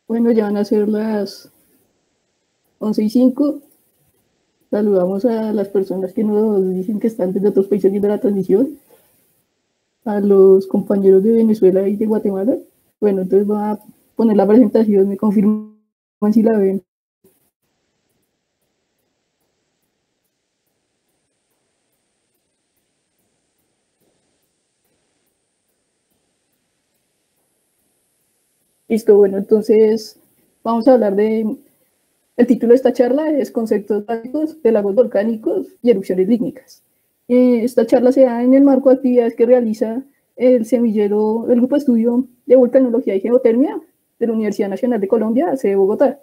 Bueno, ya van a ser las 11:05. Saludamos a las personas que nos dicen que están desde otros países viendo la transmisión, a los compañeros de Venezuela y de Guatemala. Bueno, entonces voy a poner la presentación, me confirman si la ven. Listo, bueno, entonces vamos a hablar de... El título de esta charla es Conceptos básicos de lagos volcánicos y erupciones lígnicas. Esta charla se da en el marco de actividades que realiza el semillero, el Grupo de Estudio de Volcanología y Geotermia de la Universidad Nacional de Colombia, sede Bogotá,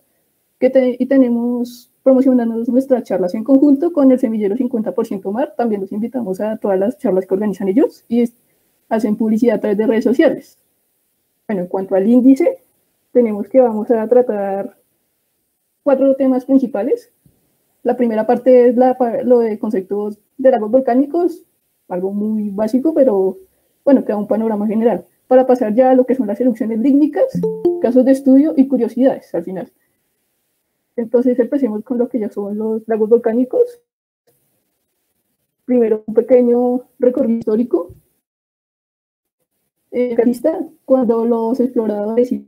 y tenemos promocionando nuestras charlas en conjunto con el semillero 50% Mar. También los invitamos a todas las charlas que organizan ellos y hacen publicidad a través de redes sociales. Bueno, en cuanto al índice, tenemos que vamos a tratar 4 temas principales. La primera parte es lo de conceptos de lagos volcánicos, algo muy básico, pero bueno, que da un panorama general, para pasar ya a lo que son las erupciones lígnicas, casos de estudio y curiosidades al final. Entonces empecemos con lo que ya son los lagos volcánicos. Primero, un pequeño recorrido histórico. Cuando los exploradores y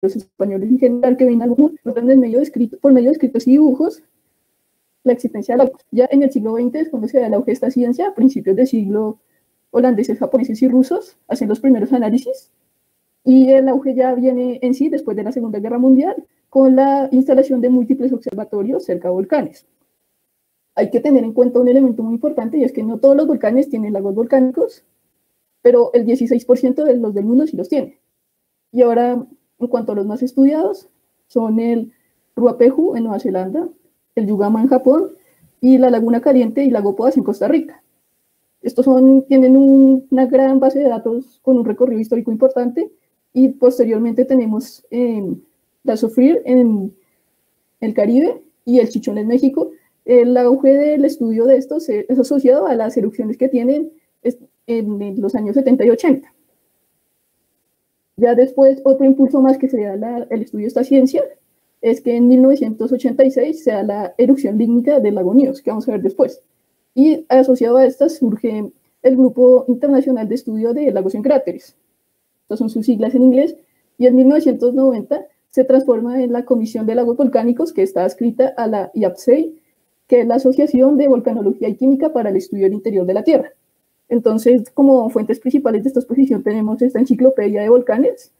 los españoles en general que ven algo por medio de escritos y dibujos, la existencia de lagos. Ya en el siglo XX es cuando se da el auge de esta ciencia. A principios del siglo, holandeses, japoneses y rusos hacen los primeros análisis, y el auge ya viene en sí después de la Segunda Guerra Mundial, con la instalación de múltiples observatorios cerca de volcanes. Hay que tener en cuenta un elemento muy importante, y es que no todos los volcanes tienen lagos volcánicos, pero el 16% de los del mundo sí los tiene. Y ahora, en cuanto a los más estudiados, son el Ruapehu en Nueva Zelanda, el Yugama en Japón, y la Laguna Caliente y Lago Poás en Costa Rica. Estos tienen una gran base de datos con un recorrido histórico importante, y posteriormente tenemos la Sofrir en el Caribe y el Chichón en México. El auge del estudio de estos es asociado a las erupciones que tienen en los años 70 y 80. Ya después, otro impulso más que se da el estudio de esta ciencia es que en 1986 se da la erupción lígnica del lago Níos, que vamos a ver después. Y asociado a estas surge el Grupo Internacional de Estudio de Lagos en Cráteres. Estas son sus siglas en inglés. Y en 1990 se transforma en la Comisión de Lagos Volcánicos, que está adscrita a la IAPSEI, que es la Asociación de Volcanología y Química para el Estudio del Interior de la Tierra. Entonces, como fuentes principales de esta exposición tenemos esta enciclopedia de volcanes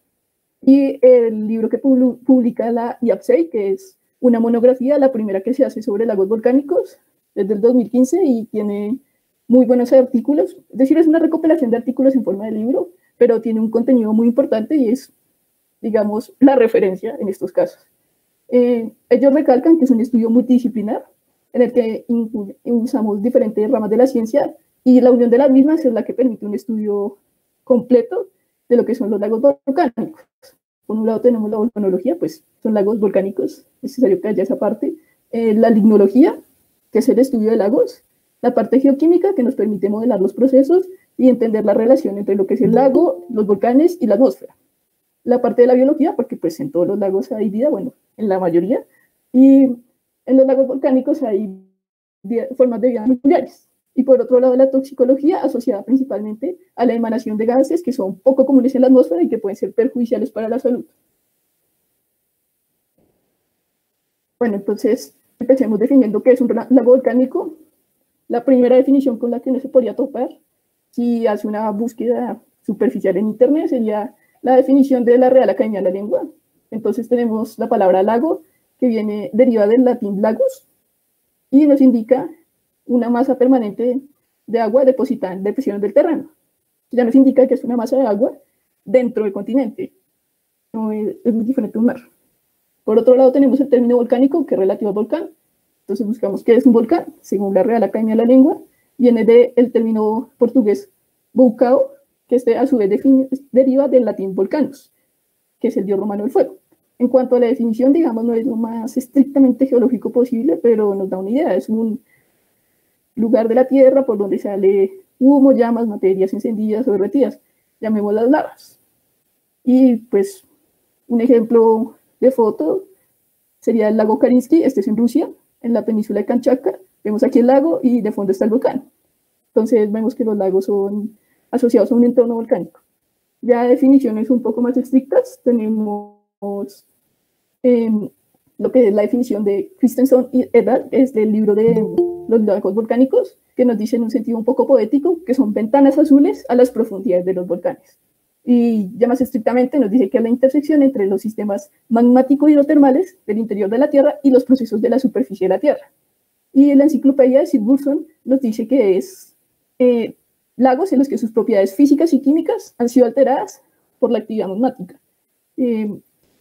y el libro que publica la IAPSEI, que es una monografía, la primera que se hace sobre lagos volcánicos, desde el 2015, y tiene muy buenos artículos. Es decir, es una recopilación de artículos en forma de libro, pero tiene un contenido muy importante y es, digamos, la referencia en estos casos. Ellos recalcan que es un estudio multidisciplinar en el que usamos diferentes ramas de la ciencia y la unión de las mismas es la que permite un estudio completo de lo que son los lagos volcánicos. Por un lado tenemos la volcanología, pues son lagos volcánicos, es necesario que haya esa parte, la limnología, que es el estudio de lagos, la parte geoquímica, que nos permite modelar los procesos y entender la relación entre lo que es el lago, los volcanes y la atmósfera. La parte de la biología, porque pues en todos los lagos hay vida, bueno, en la mayoría, y en los lagos volcánicos hay formas de vida nucleares. Y por otro lado, la toxicología, asociada principalmente a la emanación de gases que son poco comunes en la atmósfera y que pueden ser perjudiciales para la salud. Bueno, entonces empecemos definiendo qué es un lago volcánico. La primera definición con la que uno se podría topar, si hace una búsqueda superficial en Internet, sería la definición de la Real Academia de la Lengua. Entonces tenemos la palabra lago, que deriva del latín lagus, y nos indica una masa permanente de agua depositada en depresiones del terreno. Ya nos indica que es una masa de agua dentro del continente. No es muy diferente a un mar. Por otro lado tenemos el término volcánico, que es relativo al volcán. Entonces buscamos qué es un volcán, según la Real Academia de la Lengua. Viene del término portugués vulcão, que a su vez deriva del latín volcanus, que es el dios romano del fuego. En cuanto a la definición, digamos, no es lo más estrictamente geológico posible, pero nos da una idea. Es un lugar de la Tierra por donde sale humo, llamas, materias encendidas o derretidas, llamémoslas lavas. Y pues un ejemplo de foto sería el lago Karinsky, este es en Rusia, en la península de Kamchatka. Vemos aquí el lago y de fondo está el volcán. Entonces vemos que los lagos son asociados a un entorno volcánico. Ya definiciones un poco más estrictas, tenemos lo que es la definición de Christensen y Edal, es del libro de los lagos volcánicos, que nos dice en un sentido un poco poético que son ventanas azules a las profundidades de los volcanes. Y ya más estrictamente nos dice que es la intersección entre los sistemas magmático-hidrotermales del interior de la Tierra y los procesos de la superficie de la Tierra. Y en la enciclopedia de Sigurdsson nos dice que es lagos en los que sus propiedades físicas y químicas han sido alteradas por la actividad magmática.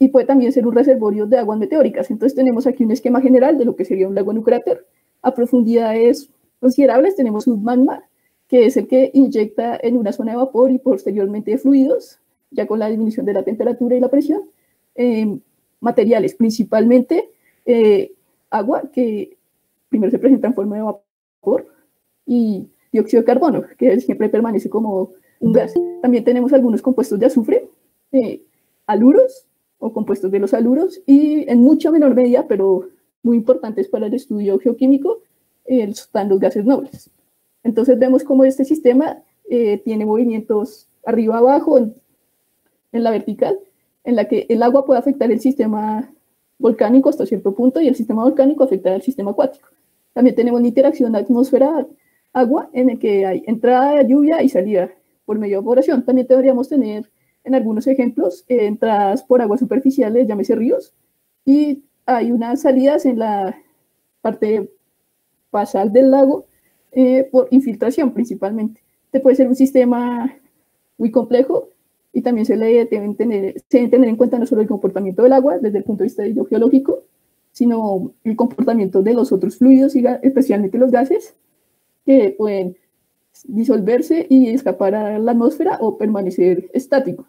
Y puede también ser un reservorio de aguas meteóricas. Entonces tenemos aquí un esquema general de lo que sería un lago en un cráter. A profundidades considerables tenemos un magma, que es el que inyecta en una zona de vapor y posteriormente de fluidos, ya con la disminución de la temperatura y la presión, materiales, principalmente agua, que primero se presenta en forma de vapor, y dióxido de carbono, que siempre permanece como un gas. También tenemos algunos compuestos de azufre, haluros, o compuestos de los haluros, y en mucha menor medida, pero muy importantes para el estudio geoquímico, están los gases nobles. Entonces vemos cómo este sistema tiene movimientos arriba abajo en la vertical, en la que el agua puede afectar el sistema volcánico hasta cierto punto y el sistema volcánico afectará al sistema acuático. También tenemos una interacción atmósfera-agua en el que hay entrada de lluvia y salida por medio de evaporación. También deberíamos tener en algunos ejemplos entradas por aguas superficiales, llámese ríos, y hay unas salidas en la parte basal del lago por infiltración principalmente. Este puede ser un sistema muy complejo y también se deben tener en cuenta no solo el comportamiento del agua desde el punto de vista hidrogeológico, sino el comportamiento de los otros fluidos, y especialmente los gases, que pueden disolverse y escapar a la atmósfera o permanecer estáticos.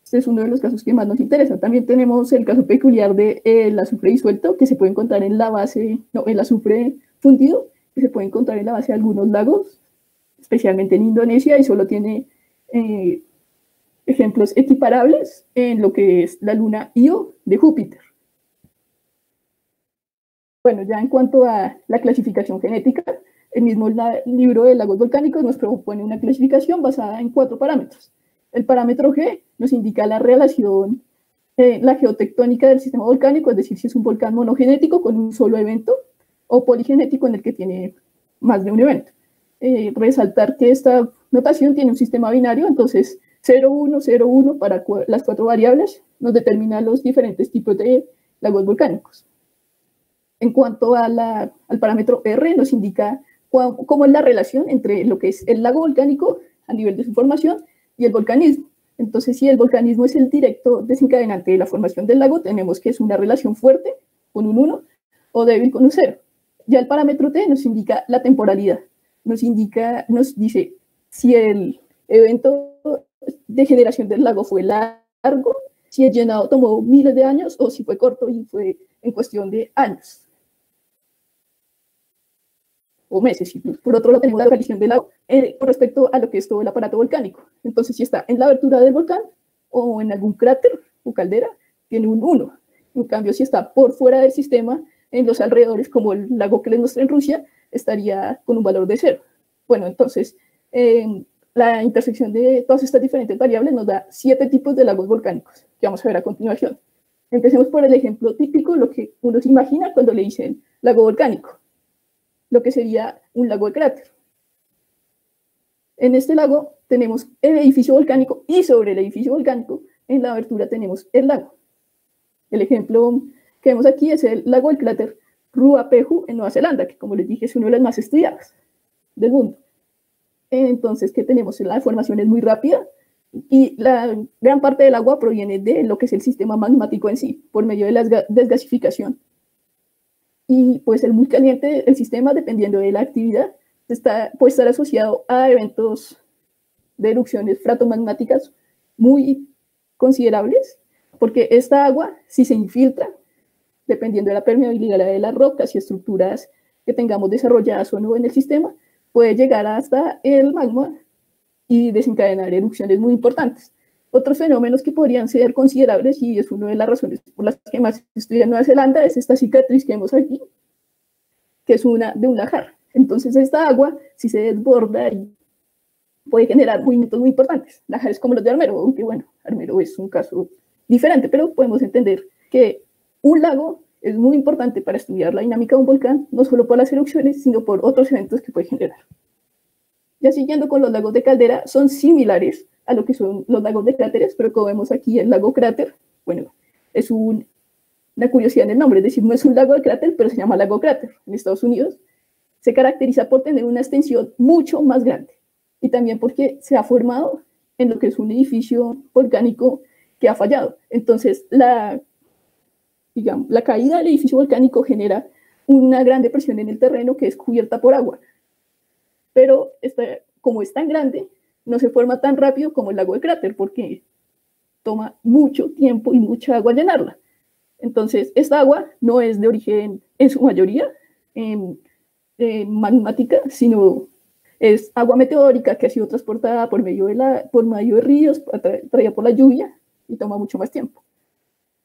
Este es uno de los casos que más nos interesa. También tenemos el caso peculiar del azufre disuelto, que se puede encontrar en la base, no, el azufre fundido, que se puede encontrar en la base de algunos lagos, especialmente en Indonesia, y solo tiene ejemplos equiparables en lo que es la luna Io de Júpiter. Bueno, ya en cuanto a la clasificación genética, el mismo libro de lagos volcánicos nos propone una clasificación basada en 4 parámetros. El parámetro G nos indica la relación, la geotectónica del sistema volcánico, es decir, si es un volcán monogenético con un solo evento o poligenético en el que tiene más de un evento. Resaltar que esta notación tiene un sistema binario, entonces 0, 1, 0, 1 para las 4 variables nos determina los diferentes tipos de lagos volcánicos. En cuanto al parámetro R, nos indica cómo es la relación entre lo que es el lago volcánico a nivel de su formación y el volcanismo. Entonces, si el volcanismo es el directo desencadenante de la formación del lago, tenemos que es una relación fuerte con un 1 o débil con un 0. Ya el parámetro T nos indica la temporalidad. nos dice si el evento de generación del lago fue largo, si el llenado tomó miles de años o si fue corto y fue en cuestión de años o meses. Y por otro lado tenemos la localización del lago con respecto a lo que es todo el aparato volcánico. Entonces, si está en la abertura del volcán o en algún cráter o caldera, tiene un 1. En cambio, si está por fuera del sistema, en los alrededores, como el lago que les mostré en Rusia, estaría con un valor de 0. Bueno, entonces, la intersección de todas estas diferentes variables nos da 7 tipos de lagos volcánicos, que vamos a ver a continuación. Empecemos por el ejemplo típico, lo que uno se imagina cuando le dicen lago volcánico, lo que sería un lago de cráter. En este lago tenemos el edificio volcánico y sobre el edificio volcánico, en la abertura tenemos el lago. El ejemplo que vemos aquí es el lago del cráter Ruapehu en Nueva Zelanda, que como les dije es uno de los más estudiados del mundo. Entonces, ¿qué tenemos? La formación es muy rápida y la gran parte del agua proviene de lo que es el sistema magmático en sí, por medio de la desgasificación. Y puede ser muy caliente el sistema dependiendo de la actividad. Puede estar asociado a eventos de erupciones fratomagmáticas muy considerables, porque esta agua, si se infiltra, dependiendo de la permeabilidad de las rocas y estructuras que tengamos desarrolladas o no en el sistema, puede llegar hasta el magma y desencadenar erupciones muy importantes. Otros fenómenos que podrían ser considerables, y es una de las razones por las que más se estudia en Nueva Zelanda, es esta cicatriz que vemos aquí, que es una de un lajar. Entonces, esta agua, si se desborda, puede generar movimientos muy importantes. Lajares como los de Armero, aunque bueno, Armero es un caso diferente, pero podemos entender que un lago es muy importante para estudiar la dinámica de un volcán, no solo por las erupciones, sino por otros eventos que puede generar. Ya siguiendo con los lagos de caldera, son similares a lo que son los lagos de cráteres, pero como vemos aquí, el lago cráter, bueno, es una curiosidad en el nombre, es decir, no es un lago de cráter, pero se llama lago cráter. En Estados Unidos se caracteriza por tener una extensión mucho más grande y también porque se ha formado en lo que es un edificio volcánico que ha fallado. Entonces, la caída del edificio volcánico genera una gran depresión en el terreno que es cubierta por agua. Pero como es tan grande, no se forma tan rápido como el lago de cráter, porque toma mucho tiempo y mucha agua llenarla. Entonces, esta agua no es de origen, en su mayoría, magmática, sino es agua meteórica que ha sido transportada por medio de ríos, traída por la lluvia, y toma mucho más tiempo.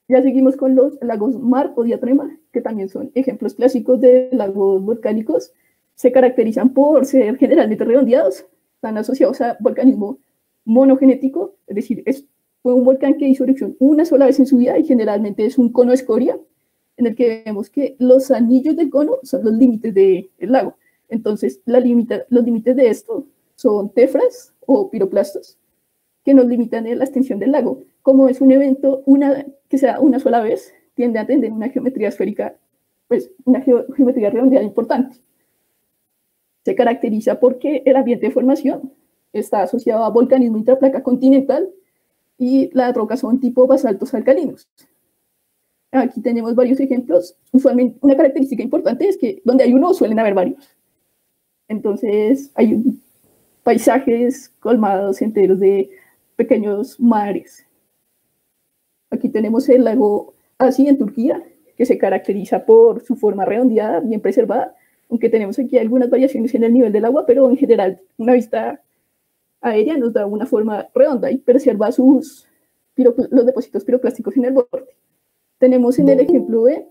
Ya seguimos con los lagos Marp o Diatrema, que también son ejemplos clásicos de lagos volcánicos. Se caracterizan por ser generalmente redondeados, están asociados a volcanismo monogenético, es decir, fue un volcán que hizo erupción una sola vez en su vida y generalmente es un cono de escoria, en el que vemos que los anillos del cono son los límites del lago. Entonces, los límites de esto son tefras o piroplastos, que nos limitan en la extensión del lago. Como es un evento que sea una sola vez, tiende a tener una geometría esférica, pues una geometría redondeada importante. Se caracteriza porque el ambiente de formación está asociado a volcanismo intraplaca continental y las rocas son tipo basaltos alcalinos. Aquí tenemos varios ejemplos. Usualmente una característica importante es que donde hay uno suelen haber varios. Entonces hay paisajes colmados enteros de pequeños mares. Aquí tenemos el lago Asi en Turquía, que se caracteriza por su forma redondeada, bien preservada, aunque tenemos aquí algunas variaciones en el nivel del agua, pero en general una vista aérea nos da una forma redonda y preserva los depósitos piroclásticos en el borde. Tenemos en el ejemplo B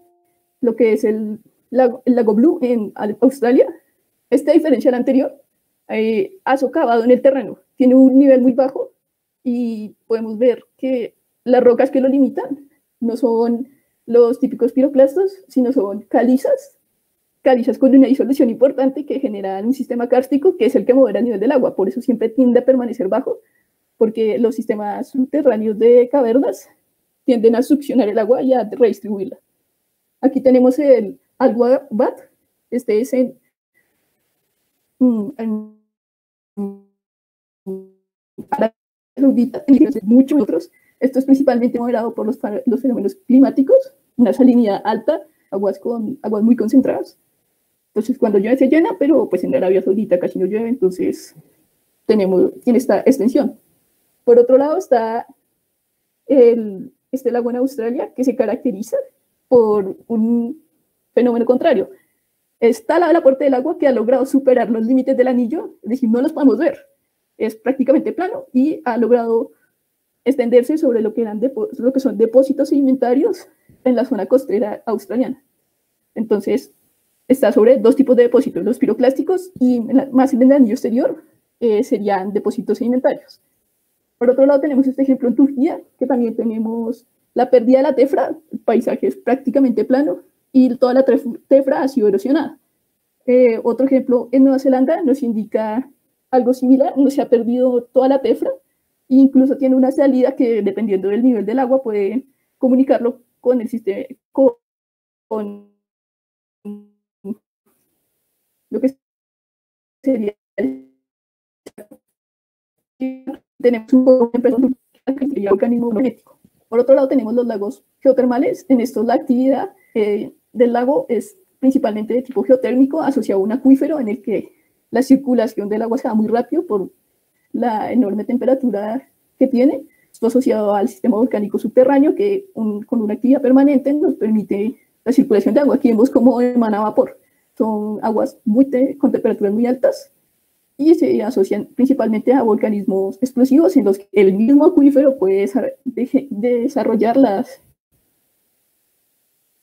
lo que es el lago Blue en Australia. A diferencia del anterior, ha socavado en el terreno, tiene un nivel muy bajo y podemos ver que las rocas que lo limitan no son los típicos piroclastos, sino son calizas con una disolución importante que generan un sistema kárstico que es el que modera el nivel del agua. Por eso siempre tiende a permanecer bajo, porque los sistemas subterráneos de cavernas tienden a succionar el agua y a redistribuirla. Aquí tenemos el Al-Wabat, este es en muchos otros. Esto es principalmente moderado por los fenómenos climáticos, una salinidad alta, aguas muy concentradas. Entonces, cuando llueve se llena, pero pues en Arabia Saudita casi no llueve, entonces tiene esta extensión. Por otro lado está este lago en Australia, que se caracteriza por un fenómeno contrario. Está la puerta del agua que ha logrado superar los límites del anillo, es decir, no los podemos ver. Es prácticamente plano y ha logrado extenderse sobre lo que son depósitos sedimentarios en la zona costera australiana. Entonces, está sobre dos tipos de depósitos, los piroclásticos y más en el anillo exterior serían depósitos sedimentarios. Por otro lado, tenemos este ejemplo en Turquía, que también tenemos la pérdida de la tefra, el paisaje es prácticamente plano y toda la tefra ha sido erosionada. Otro ejemplo en Nueva Zelanda nos indica algo similar, no se ha perdido toda la tefra, e incluso tiene una salida que, dependiendo del nivel del agua, puede comunicarlo con el sistema, con lo que sería tenemos un volcanismo magnético. Por otro lado, tenemos los lagos geotermales. En estos, la actividad del lago es principalmente de tipo geotérmico, asociado a un acuífero en el que la circulación del agua se da muy rápido por la enorme temperatura que tiene. Esto asociado al sistema volcánico subterráneo que con una actividad permanente nos permite la circulación de agua. Aquí vemos cómo emana vapor. Son aguas con temperaturas muy altas y se asocian principalmente a volcanismos explosivos en los que el mismo acuífero puede desarrollar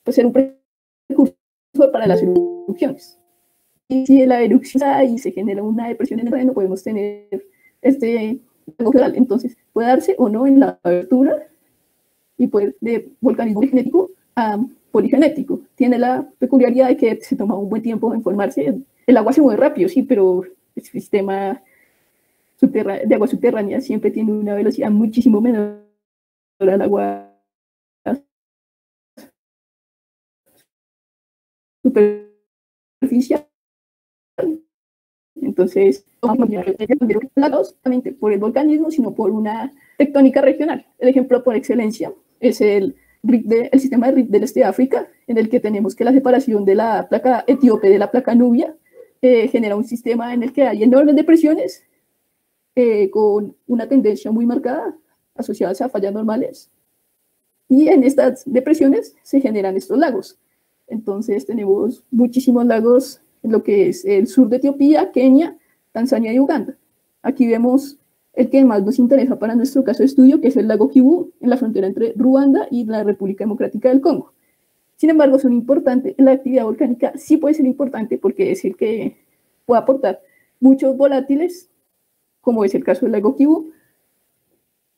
ser un precursor para las erupciones. Y si la erupción da y se genera una depresión en el terreno, podemos tener lago geotermal. Entonces, puede darse o no en la abertura y puede de volcanismo genético a poligenético. Tiene la peculiaridad de que se toma un buen tiempo en formarse. El agua se mueve rápido, sí, pero el sistema de agua subterránea siempre tiene una velocidad muchísimo menor al agua superficial. Entonces, no solamente por el volcanismo, sino por una tectónica regional. El ejemplo por excelencia es el sistema de Rift del este de África, en el que tenemos que la separación de la placa etíope de la placa nubia genera un sistema en el que hay enormes depresiones con una tendencia muy marcada asociadas a fallas normales. Y en estas depresiones se generan estos lagos. Entonces tenemos muchísimos lagos en lo que es el sur de Etiopía, Kenia, Tanzania y Uganda. Aquí vemos el que más nos interesa para nuestro caso de estudio, que es el lago Kivu, en la frontera entre Ruanda y la República Democrática del Congo. Sin embargo, son importantes, la actividad volcánica sí puede ser importante porque es el que puede aportar muchos volátiles, como es el caso del lago Kivu,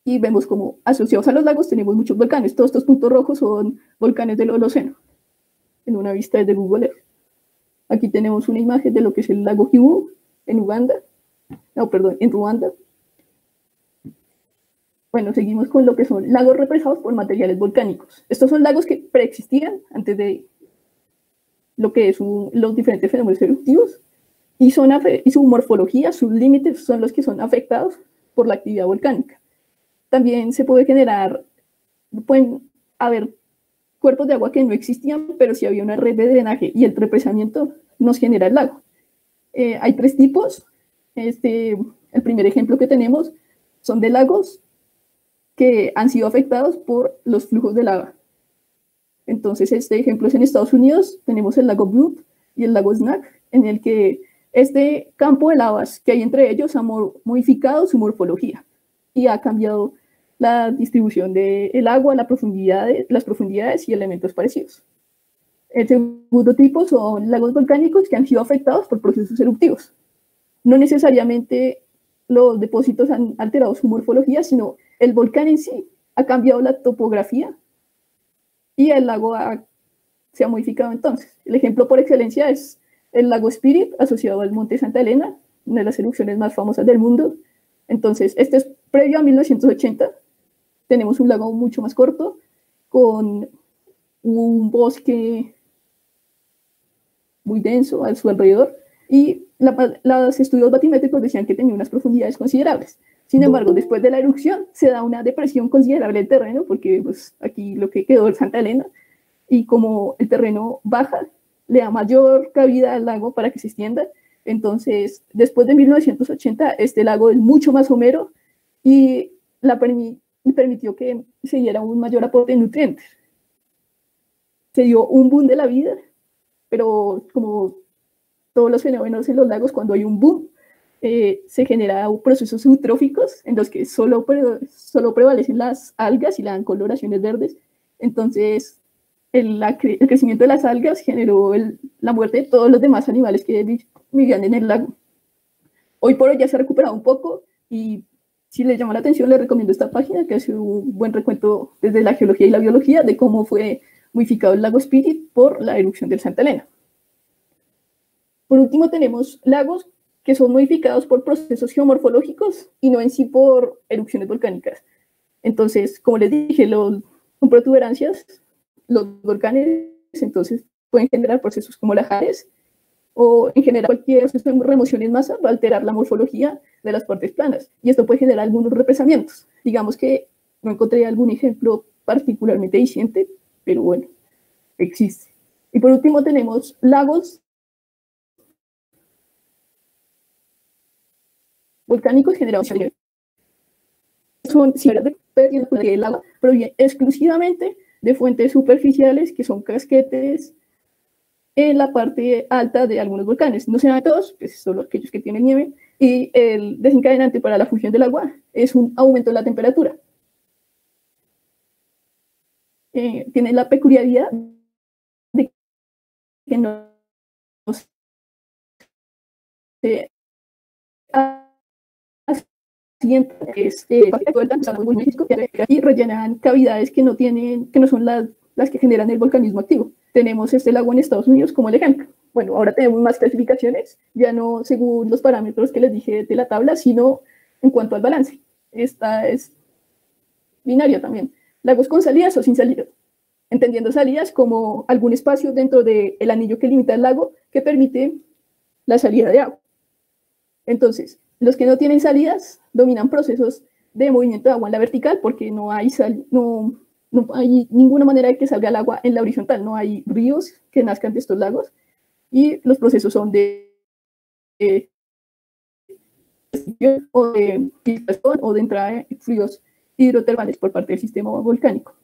y vemos como asociados a los lagos tenemos muchos volcanes. Todos estos puntos rojos son volcanes del Holoceno, en una vista desde Google Earth. Aquí tenemos una imagen de lo que es el lago Kivu en en Ruanda. Bueno, seguimos con lo que son lagos represados por materiales volcánicos. Estos son lagos que preexistían antes de lo que es los diferentes fenómenos eruptivos y su morfología, sus límites son los que son afectados por la actividad volcánica. También se pueden haber cuerpos de agua que no existían, pero si había una red de drenaje y el represamiento nos genera el lago. Hay tres tipos. El primer ejemplo que tenemos son de lagos que han sido afectados por los flujos de lava. Entonces, este ejemplo es en Estados Unidos. Tenemos el lago Blood y el lago Snake, en el que este campo de lavas que hay entre ellos ha modificado su morfología y ha cambiado la distribución del agua, las profundidades y elementos parecidos. El segundo tipo son lagos volcánicos que han sido afectados por procesos eruptivos. No necesariamente los depósitos han alterado su morfología, sino el volcán en sí ha cambiado la topografía y el lago se ha modificado entonces. El ejemplo por excelencia es el lago Spirit, asociado al monte Santa Elena, una de las erupciones más famosas del mundo. Entonces, este es previo a 1980. Tenemos un lago mucho más corto, con un bosque muy denso a su alrededor, y los estudios batimétricos decían que tenía unas profundidades considerables. Sin embargo, después de la erupción se da una depresión considerable del terreno, porque pues, aquí lo que quedó es Santa Elena, y como el terreno baja, le da mayor cabida al lago para que se extienda. Entonces, después de 1980, este lago es mucho más somero y permitió que se diera un mayor aporte de nutrientes. Se dio un boom de la vida, pero como todos los fenómenos en los lagos, cuando hay un boom, se generan procesos eutróficos en los que solo prevalecen las algas y las coloraciones verdes. Entonces, el crecimiento de las algas generó la muerte de todos los demás animales que vivían en el lago. Hoy por hoy ya se ha recuperado un poco y si les llama la atención, les recomiendo esta página que hace un buen recuento desde la geología y la biología de cómo fue modificado el lago Spirit por la erupción del Santa Elena. Por último, tenemos lagos que son modificados por procesos geomorfológicos y no en sí por erupciones volcánicas. Entonces, como les dije, con protuberancias, los volcanes entonces pueden generar procesos como lajares o en general cualquier proceso de remoción en masa va a alterar la morfología de las partes planas y esto puede generar algunos represamientos. Digamos que no encontré algún ejemplo particularmente eficiente, pero bueno, existe. Y por último tenemos lagos volcánicos generados son similares porque el agua proviene exclusivamente de fuentes superficiales que son casquetes en la parte alta de algunos volcanes. No sean todos, pues solo aquellos que tienen nieve. Y el desencadenante para la fusión del agua es un aumento de la temperatura. Tiene la peculiaridad de que no se y rellenan cavidades que no son las que generan el volcanismo activo. Tenemos este lago en Estados Unidos como el ejemplo. Bueno, ahora tenemos más clasificaciones, ya no según los parámetros que les dije de la tabla, sino en cuanto al balance. Esta es binaria también. Lagos con salidas o sin salidas. Entendiendo salidas como algún espacio dentro del anillo que limita el lago que permite la salida de agua. Entonces, los que no tienen salidas dominan procesos de movimiento de agua en la vertical porque no hay ninguna manera de que salga el agua en la horizontal, no hay ríos que nazcan de estos lagos y los procesos son de entrada de fluidos hidrotermales por parte del sistema volcánico.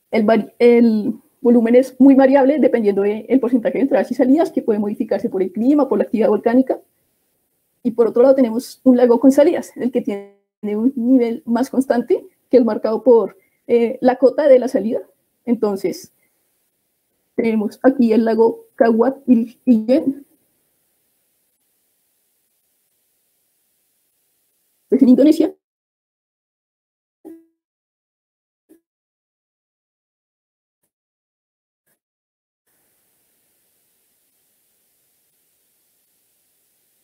El volumen es muy variable dependiendo del porcentaje de entradas y salidas que puede modificarse por el clima, por la actividad volcánica. Y por otro lado tenemos un lago con salidas, el que tiene un nivel más constante, que es marcado por la cota de la salida. Entonces, tenemos aquí el lago Kawat Iljen, es en Indonesia.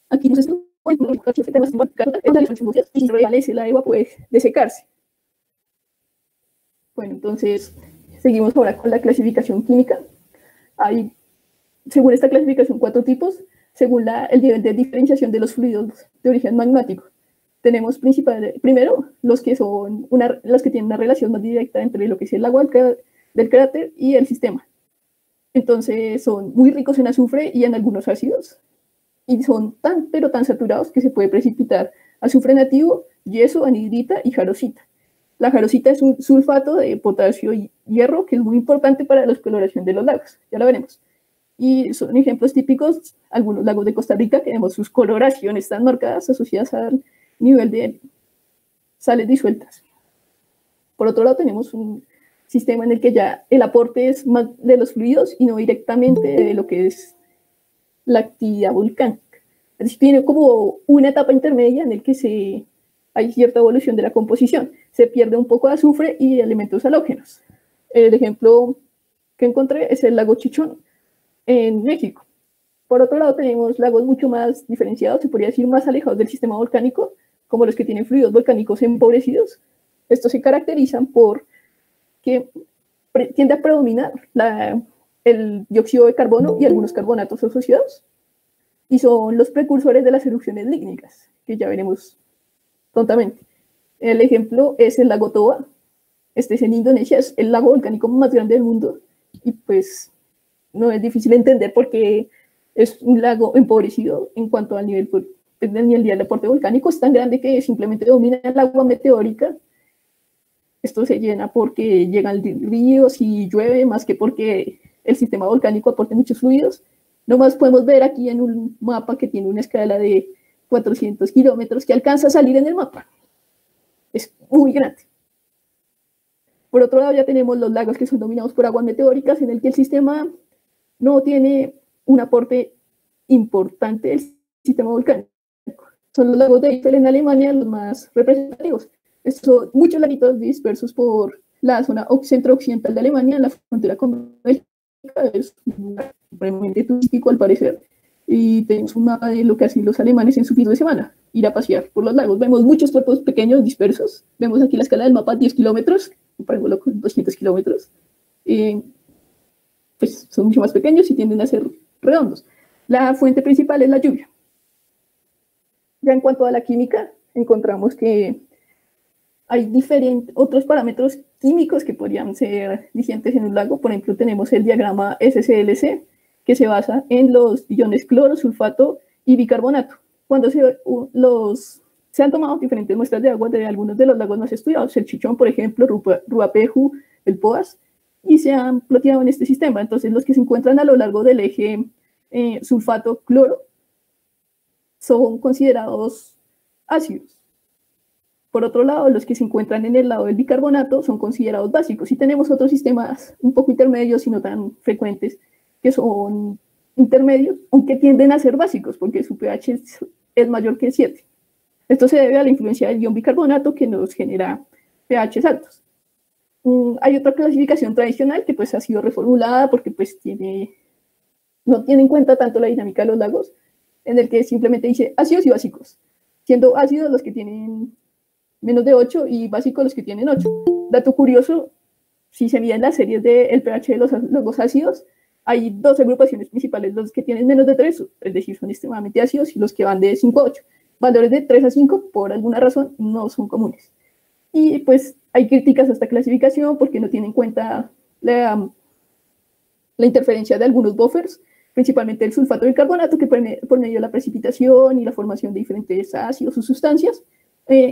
Aquí nos está y si prevalece la agua puede desecarse. Bueno, entonces seguimos ahora con la clasificación química. Hay, según esta clasificación, 4 tipos, según el nivel de diferenciación de los fluidos de origen magmático. Tenemos primero los que tienen una relación más directa entre lo que es el agua del cráter y el sistema. Entonces son muy ricos en azufre y en algunos ácidos. Y son pero tan saturados que se puede precipitar azufre nativo, yeso, anhidrita y jarosita. La jarosita es un sulfato de potasio y hierro que es muy importante para la exploración de los lagos, ya lo veremos. Y son ejemplos típicos, algunos lagos de Costa Rica, que vemos sus coloraciones tan marcadas asociadas al nivel de sales disueltas. Por otro lado, tenemos un sistema en el que ya el aporte es más de los fluidos y no directamente de lo que es la actividad volcánica. Es decir, tiene como una etapa intermedia en la que hay cierta evolución de la composición. Se pierde un poco de azufre y elementos halógenos. El ejemplo que encontré es el lago Chichón en México. Por otro lado, tenemos lagos mucho más diferenciados, se podría decir más alejados del sistema volcánico, como los que tienen fluidos volcánicos empobrecidos. Estos se caracterizan por que tiende a predominar el dióxido de carbono y algunos carbonatos asociados, y son los precursores de las erupciones lígnicas, que ya veremos prontamente. El ejemplo es el lago Toba. Este es en Indonesia, es el lago volcánico más grande del mundo, y pues no es difícil de entender porque es un lago empobrecido en cuanto al nivel del aporte volcánico. Es tan grande que simplemente domina el agua meteórica. Esto se llena porque llegan ríos y llueve, más que porque el sistema volcánico aporta muchos fluidos. Nomás podemos ver aquí en un mapa que tiene una escala de 400 kilómetros que alcanza a salir en el mapa. Es muy grande. Por otro lado, ya tenemos los lagos que son dominados por aguas meteóricas, en el que el sistema no tiene un aporte importante del sistema volcánico. Son los lagos de Eifel en Alemania los más representativos. Estos son muchos laguitos dispersos por la zona centro-occidental de Alemania, en la frontera con Bélgica. Es un lugar supremamente turístico al parecer. Y tenemos un mapa de lo que hacen los alemanes en su fin de semana, ir a pasear por los lagos. Vemos muchos cuerpos pequeños dispersos. Vemos aquí la escala del mapa, 10 kilómetros, parece loco, 200 kilómetros. Pues son mucho más pequeños y tienden a ser redondos. La fuente principal es la lluvia. Ya en cuanto a la química, encontramos que hay otros parámetros químicos que podrían ser vigentes en un lago. Por ejemplo, tenemos el diagrama SCLC, que se basa en los iones cloro, sulfato y bicarbonato. Cuando se han tomado diferentes muestras de agua de algunos de los lagos más estudiados, el Chichón, por ejemplo, Ruapehu, el Poas, y se han ploteado en este sistema. Entonces, los que se encuentran a lo largo del eje sulfato-cloro son considerados ácidos. Por otro lado, los que se encuentran en el lado del bicarbonato son considerados básicos. Y tenemos otros sistemas un poco intermedios y no tan frecuentes, que son intermedios, aunque tienden a ser básicos, porque su pH es mayor que 7. Esto se debe a la influencia del ion bicarbonato, que nos genera pHs altos. Hay otra clasificación tradicional que pues ha sido reformulada porque pues no tiene en cuenta tanto la dinámica de los lagos, en el que simplemente dice ácidos y básicos, siendo ácidos los que tienen menos de 8 y básicos los que tienen 8. Dato curioso, si se miden las series del pH de los lagos ácidos, hay dos agrupaciones principales, los que tienen menos de 3, es decir, son extremadamente ácidos, y los que van de 5 a 8. Valores de 3 a 5, por alguna razón, no son comunes. Y pues hay críticas a esta clasificación porque no tiene en cuenta la interferencia de algunos buffers, principalmente el sulfato del carbonato, que por medio de la precipitación y la formación de diferentes ácidos o sustancias,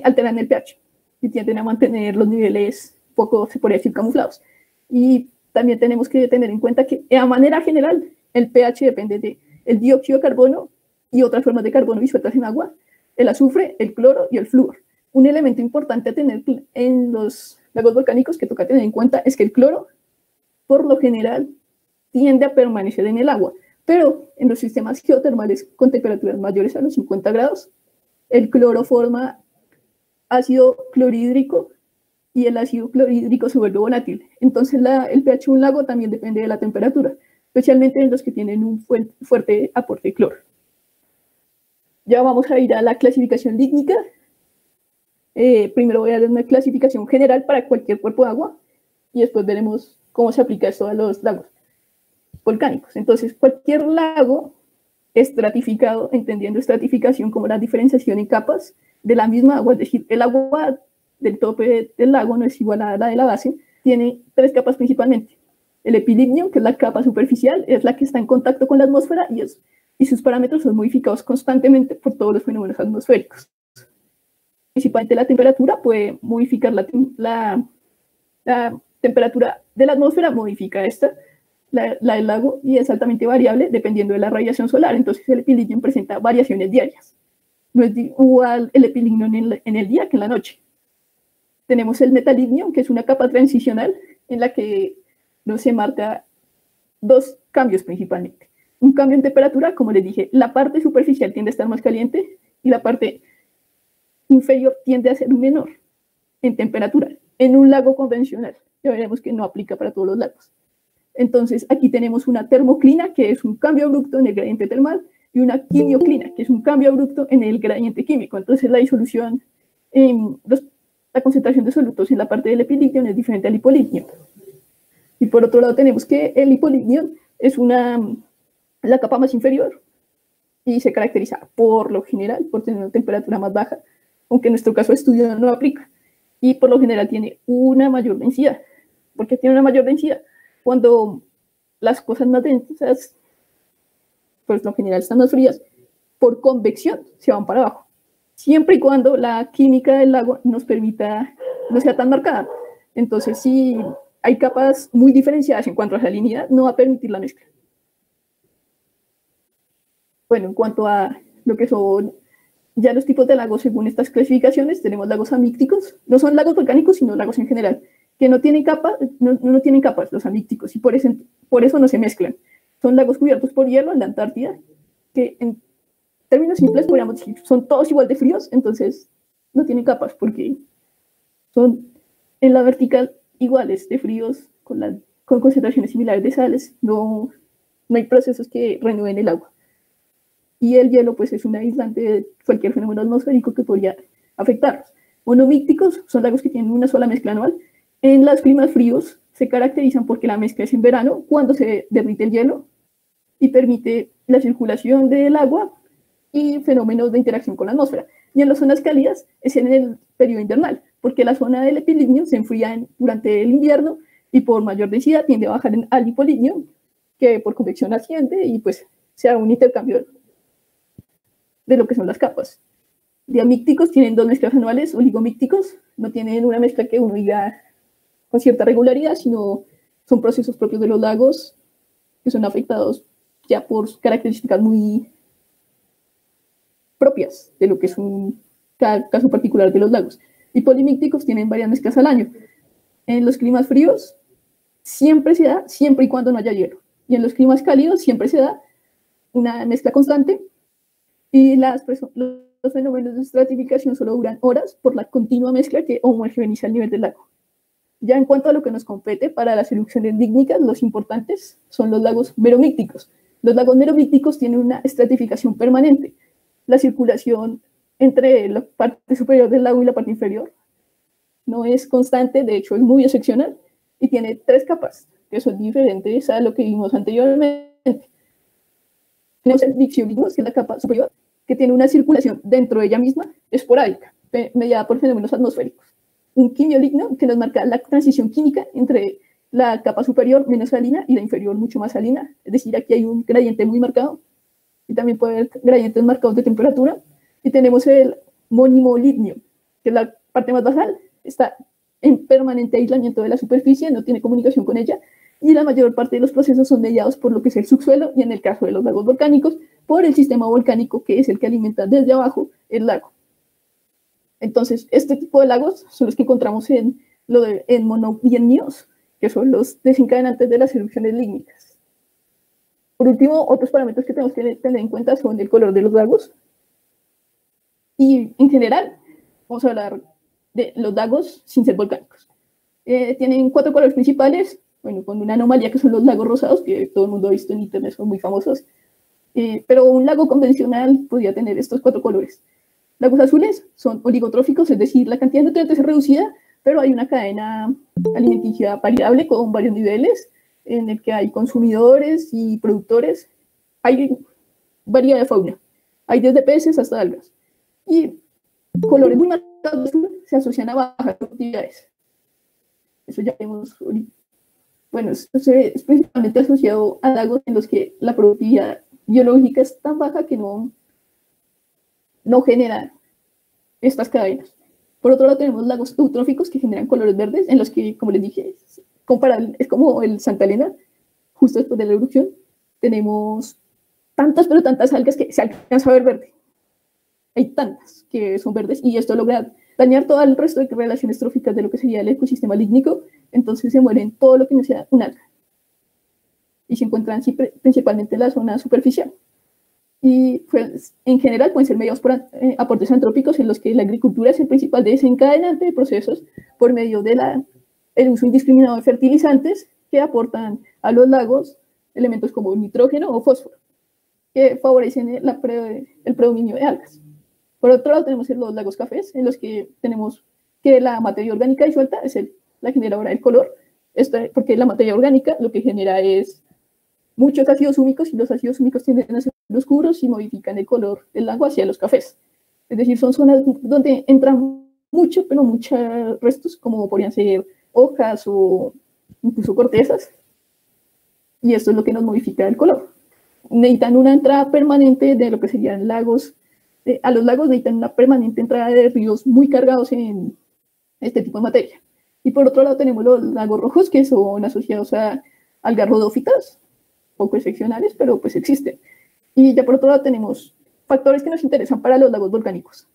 alteran el pH y tienden a mantener los niveles poco, se podría decir, camuflados. Y también tenemos que tener en cuenta que, de manera general, el pH depende del dióxido de carbono y otras formas de carbono disueltas en agua, el azufre, el cloro y el flúor. Un elemento importante a tener en los lagos volcánicos que toca tener en cuenta es que el cloro, por lo general, tiende a permanecer en el agua, pero en los sistemas geotermales con temperaturas mayores a los 50 grados, el cloro forma ácido clorhídrico y el ácido clorhídrico se vuelve volátil. Entonces el pH de un lago también depende de la temperatura, especialmente en los que tienen un fuerte aporte de cloro. Ya vamos a ir a la clasificación lígnica. Primero voy a dar una clasificación general para cualquier cuerpo de agua y después veremos cómo se aplica esto a los lagos volcánicos. Entonces, cualquier lago estratificado, entendiendo estratificación como la diferenciación en capas de la misma agua, es decir, el agua del tope del lago no es igual a la de la base, tiene 3 capas principalmente. El epilignio, que es la capa superficial, es la que está en contacto con la atmósfera y sus parámetros son modificados constantemente por todos los fenómenos atmosféricos. Principalmente la temperatura puede modificar la temperatura de la atmósfera, modifica la del lago, y es altamente variable dependiendo de la radiación solar. Entonces el epilignio presenta variaciones diarias. No es igual el epilignio en el día que en la noche. Tenemos el metalignio, que es una capa transicional en la que no se marca 2 cambios principalmente. Un cambio en temperatura, como les dije, la parte superficial tiende a estar más caliente y la parte inferior tiende a ser menor en temperatura. En un lago convencional, ya veremos que no aplica para todos los lagos. Entonces, aquí tenemos una termoclina, que es un cambio abrupto en el gradiente termal, y una quimioclina, que es un cambio abrupto en el gradiente químico. Entonces, la disolución, la concentración de solutos en la parte del epilignio es diferente al hipolignio. Y por otro lado, tenemos que el hipolignio es la capa más inferior y se caracteriza por lo general por tener una temperatura más baja, aunque en nuestro caso de estudio no aplica. Y por lo general tiene una mayor densidad. ¿Por qué tiene una mayor densidad? Cuando las cosas más densas, pues lo general están más frías, por convección se van para abajo, siempre y cuando la química del lago nos permita, no sea tan marcada. Entonces, si hay capas muy diferenciadas en cuanto a salinidad, no va a permitir la mezcla. Bueno, en cuanto a lo que son ya los tipos de lagos según estas clasificaciones, tenemos lagos amícticos, no son lagos volcánicos, sino lagos en general, que no tienen capas, no tienen capas los amícticos, y por eso no se mezclan. Son lagos cubiertos por hielo en la Antártida, que en términos simples podríamos decir, son todos igual de fríos, entonces no tienen capas, porque son en la vertical iguales de fríos, con concentraciones similares de sales, no hay procesos que renueven el agua. Y el hielo pues es un aislante de cualquier fenómeno atmosférico que podría afectarlos. Monomícticos son lagos que tienen una sola mezcla anual. En los climas fríos se caracterizan porque la mezcla es en verano, cuando se derrite el hielo y permite la circulación del agua y fenómenos de interacción con la atmósfera. Y en las zonas cálidas es en el periodo invernal, porque la zona del epilignio se enfría durante el invierno y por mayor densidad tiende a bajar al hipolignio, que por convección asciende y pues se da un intercambio de lo que son las capas. Diamícticos tienen dos mezclas anuales, oligomícticos no tienen una mezcla que uno diga con cierta regularidad, sino son procesos propios de los lagos que son afectados ya por características muy propias de lo que es cada caso particular de los lagos. Y polimícticos tienen varias mezclas al año. En los climas fríos siempre se da, siempre y cuando no haya hielo. Y en los climas cálidos siempre se da una mezcla constante. Y los fenómenos de estratificación solo duran horas por la continua mezcla que homogeneiza el nivel del lago. Ya en cuanto a lo que nos compete para las erupciones lígnicas, los importantes son los lagos meromícticos. Los lagos meromícticos tienen una estratificación permanente. La circulación entre la parte superior del lago y la parte inferior no es constante, de hecho es muy excepcional, y tiene 3 capas, que son diferentes a lo que vimos anteriormente. Tenemos el lixiolignus, que es la capa superior, que tiene una circulación dentro de ella misma esporádica, mediada por fenómenos atmosféricos. Un quimioligno, que nos marca la transición química entre la capa superior menos salina y la inferior mucho más salina, es decir, aquí hay un gradiente muy marcado, y también puede haber gradientes marcados de temperatura. Y tenemos el monimolignio, que es la parte más basal, está en permanente aislamiento de la superficie, no tiene comunicación con ella, y la mayor parte de los procesos son mediados por lo que es el subsuelo, y en el caso de los lagos volcánicos, por el sistema volcánico, que es el que alimenta desde abajo el lago. Entonces, este tipo de lagos son los que encontramos en monobiennios, que son los desencadenantes de las erupciones lígnicas. Por último, otros parámetros que tenemos que tener en cuenta son el color de los lagos. Y en general, vamos a hablar de los lagos sin ser volcánicos. Tienen 4 colores principales, bueno, con una anomalía que son los lagos rosados, que todo el mundo ha visto en internet, son muy famosos. Pero un lago convencional podría tener estos 4 colores. Lagos azules son oligotróficos, es decir, la cantidad de nutrientes es reducida, pero hay una cadena alimenticia variable con varios niveles, en el que hay consumidores y productores. Hay variedad de fauna, hay desde peces hasta algas. Y colores muy marcados se asocian a bajas productividades. Eso ya vemos ahorita. Bueno, esto es principalmente asociado a lagos en los que la productividad biológica es tan baja que no generan estas cadenas. Por otro lado, tenemos lagos eutróficos que generan colores verdes, en los que, como les dije, es como el Santa Elena, justo después de la erupción. Tenemos tantas, pero tantas algas que se alcanza a ver verde. Hay tantas que son verdes, y esto logra dañar todo el resto de relaciones tróficas de lo que sería el ecosistema lígnico. Entonces se mueren todo lo que no sea un alga. Y se encuentran principalmente en la zona superficial. Y pues, en general pueden ser mediados por aportes antrópicos, en los que la agricultura es el principal desencadenante de procesos por medio del uso indiscriminado de fertilizantes que aportan a los lagos elementos como nitrógeno o fósforo, que favorecen el predominio de algas. Por otro lado, tenemos los lagos cafés, en los que tenemos que la materia orgánica disuelta es la generadora del color, porque la materia orgánica lo que genera es muchos ácidos húmicos, y los ácidos húmicos tienden a ser oscuros y modifican el color del lago hacia los cafés. Es decir, son zonas donde entran muchos restos, como podrían ser hojas o incluso cortezas, y esto es lo que nos modifica el color. Necesitan una entrada permanente de lo que serían lagos. A los lagos necesitan una permanente entrada de ríos muy cargados en este tipo de materia. Y por otro lado tenemos los lagos rojos, que son asociados a algas rodófitas, poco excepcionales, pero pues existen. Y ya por otro lado tenemos factores que nos interesan para los lagos volcánicos.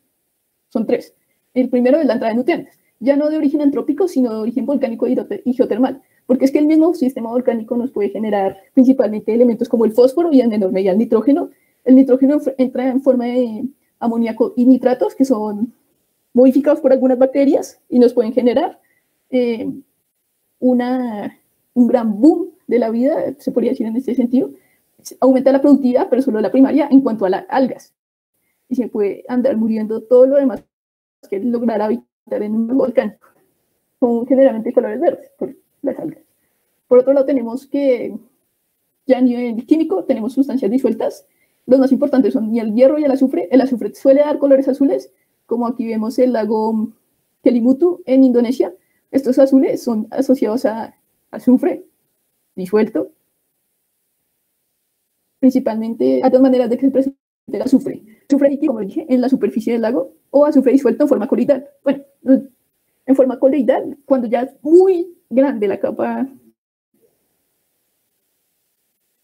Son tres. El primero es la entrada de nutrientes, ya no de origen antrópico, sino de origen volcánico y geotermal, porque es que el mismo sistema volcánico nos puede generar principalmente elementos como el fósforo y en menor medida el nitrógeno. El nitrógeno entra en forma de amoníaco y nitratos, que son modificados por algunas bacterias y nos pueden generar un gran boom de la vida, se podría decir en este sentido. Aumenta la productividad, pero solo la primaria en cuanto a las algas. Y se puede andar muriendo todo lo demás que lograr habitar en un volcán. Son generalmente colores verdes por las algas. Por otro lado, tenemos que ya a nivel químico tenemos sustancias disueltas. Los más importantes son el hierro y el azufre. El azufre suele dar colores azules, como aquí vemos el lago Kelimutu en Indonesia. Estos azules son asociados a azufre disuelto. Principalmente hay dos maneras de que se presente el azufre. Azufre líquido, como dije, en la superficie del lago, o azufre disuelto en forma coloidal. Bueno, en forma coloidal, cuando ya es muy grande la capa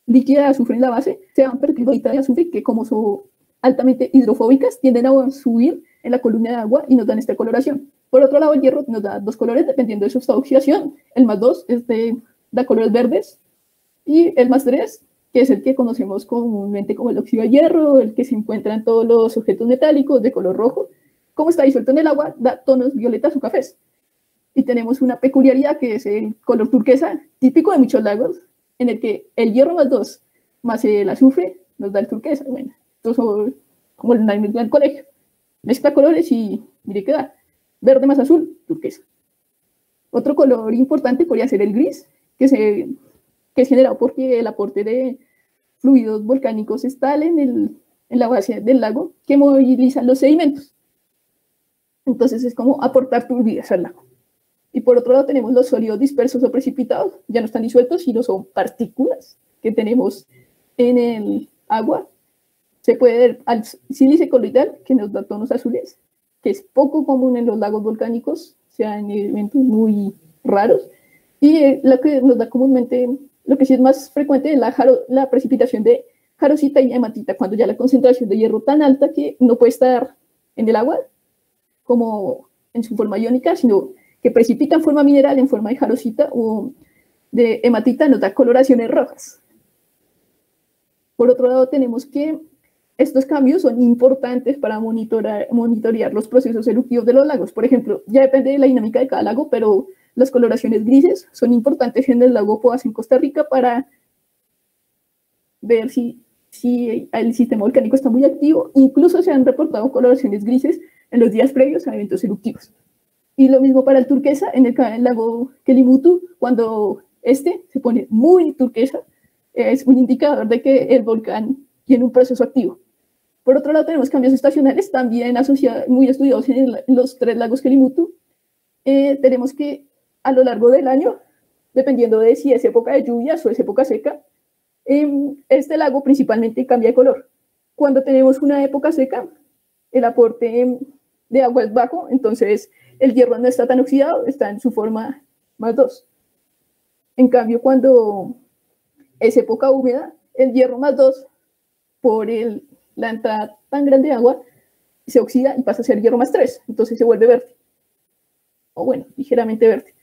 líquida de azufre en la base, se van perdiendo bolitas de azufre que, como son altamente hidrofóbicas, tienden a subir en la columna de agua y nos dan esta coloración. Por otro lado, el hierro nos da dos colores dependiendo de su estado de oxidación. El +2 da colores verdes y el +3, que es el que conocemos comúnmente como el óxido de hierro, el que se encuentra en todos los objetos metálicos de color rojo. Como está disuelto en el agua, da tonos violetas o cafés. Y tenemos una peculiaridad que es el color turquesa, típico de muchos lagos, en el que el hierro +2 más el azufre nos da el turquesa. Bueno, esto es como el del colegio. Mezcla colores y mire qué da. Verde más azul, turquesa. Otro color importante podría ser el gris, que es generado porque el aporte de fluidos volcánicos está en la base del lago que movilizan los sedimentos. Entonces es como aportar turbidez al lago. Y por otro lado tenemos los sólidos dispersos o precipitados, ya no están disueltos, sino son partículas que tenemos en el agua. Se puede ver al sílice coloidal, que nos da tonos azules, que es poco común en los lagos volcánicos, o sea, en eventos muy raros. Y lo que nos da comúnmente, lo que sí es más frecuente, es la precipitación de jarosita y hematita, cuando ya la concentración de hierro tan alta que no puede estar en el agua como en su forma iónica, sino que precipita en forma mineral, en forma de jarosita o de hematita, nos da coloraciones rojas. Por otro lado, tenemos que estos cambios son importantes para monitorear los procesos eruptivos de los lagos. Por ejemplo, ya depende de la dinámica de cada lago, pero las coloraciones grises son importantes en el lago Poás en Costa Rica para ver si el sistema volcánico está muy activo. Incluso se han reportado coloraciones grises en los días previos a eventos eruptivos. Y lo mismo para el turquesa en el lago Kelimutu, cuando se pone muy turquesa, es un indicador de que el volcán tiene un proceso activo. Por otro lado, tenemos cambios estacionales, también muy estudiados en los tres lagos Kelimutu. Tenemos que a lo largo del año, dependiendo de si es época de lluvias o es época seca, este lago principalmente cambia de color. Cuando tenemos una época seca, el aporte de agua es bajo, entonces el hierro no está tan oxidado, está en su forma +2. En cambio, cuando es época húmeda, el hierro +2, por la entrada tan grande de agua, se oxida y pasa a ser hierro +3, entonces se vuelve verde. O bueno, ligeramente verde.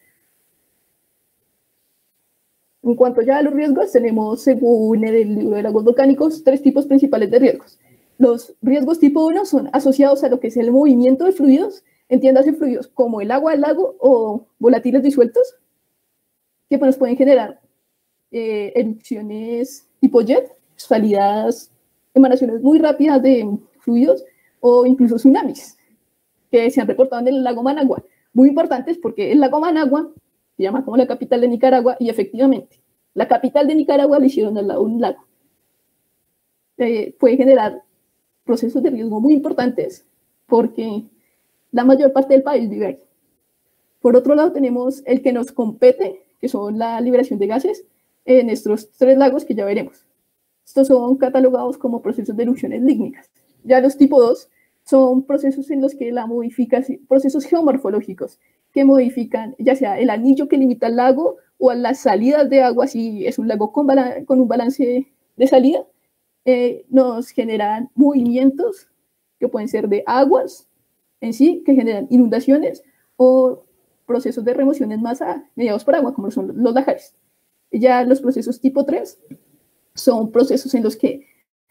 En cuanto ya a los riesgos, tenemos, según el libro de lagos volcánicos, 3 tipos principales de riesgos. Los riesgos tipo 1 son asociados a lo que es el movimiento de fluidos, entiéndase fluidos como el agua del lago o volátiles disueltos, que nos pueden generar erupciones tipo jet, salidas, emanaciones muy rápidas de fluidos o incluso tsunamis, que se han reportado en el lago Managua. Muy importantes porque el lago Managua se llama como la capital de Nicaragua y efectivamente, la capital de Nicaragua le hicieron al lado un lago. Puede generar procesos de riesgo muy importantes porque la mayor parte del país vive ahí. Por otro lado, tenemos el que nos compete, que son la liberación de gases. en estos 3 lagos que ya veremos. Estos son catalogados como procesos de erupciones lígnicas. Ya los tipo 2 son procesos en los que la modificación, procesos geomorfológicos que modifican ya sea el anillo que limita el lago o a las salidas de agua, si es un lago con un balance de salida, nos generan movimientos que pueden ser de aguas en sí, que generan inundaciones o procesos de remoción en masa mediados por agua, como son los lajares. Ya los procesos tipo 3 son procesos en los que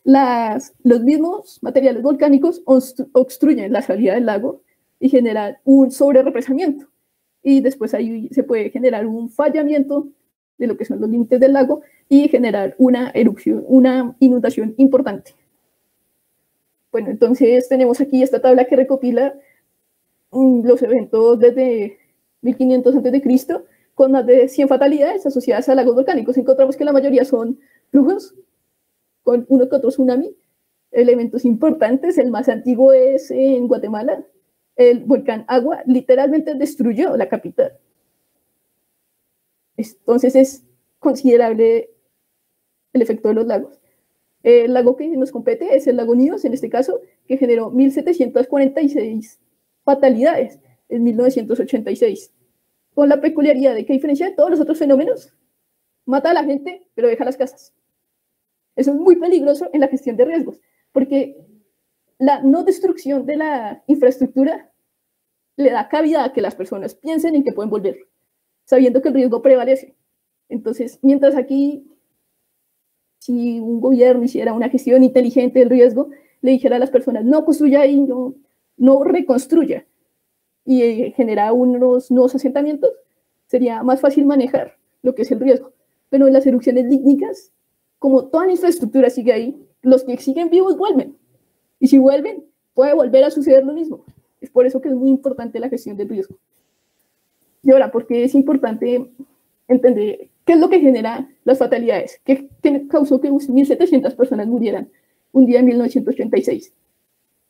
los mismos materiales volcánicos obstruyen la salida del lago y generan un sobrerepresamiento. Y después ahí se puede generar un fallamiento de lo que son los límites del lago y generar una erupción, una inundación importante. Bueno, entonces tenemos aquí esta tabla que recopila los eventos desde 1500 a.C., con más de 100 fatalidades asociadas a lagos volcánicos. Encontramos que la mayoría son flujos, con uno que otro tsunami, elementos importantes. El más antiguo es en Guatemala. El volcán Agua literalmente destruyó la capital. Entonces es considerable el efecto de los lagos. El lago que nos compete es el lago Níos, en este caso, que generó 1.746 fatalidades en 1986, con la peculiaridad de que, a diferencia de todos los otros fenómenos, mata a la gente, pero deja las casas. Eso es muy peligroso en la gestión de riesgos, porque la no destrucción de la infraestructura le da cabida a que las personas piensen en que pueden volver, sabiendo que el riesgo prevalece. Entonces, mientras aquí, si un gobierno hiciera una gestión inteligente del riesgo, le dijera a las personas, no construya ahí, no reconstruya, y genera unos nuevos asentamientos, sería más fácil manejar lo que es el riesgo. Pero en las erupciones lígnicas, como toda la infraestructura sigue ahí, los que siguen vivos vuelven. Y si vuelven, puede volver a suceder lo mismo. Es por eso que es muy importante la gestión del riesgo. Y ahora, ¿por qué es importante entender qué es lo que genera las fatalidades? ¿Qué causó que 1.700 personas murieran un día en 1986?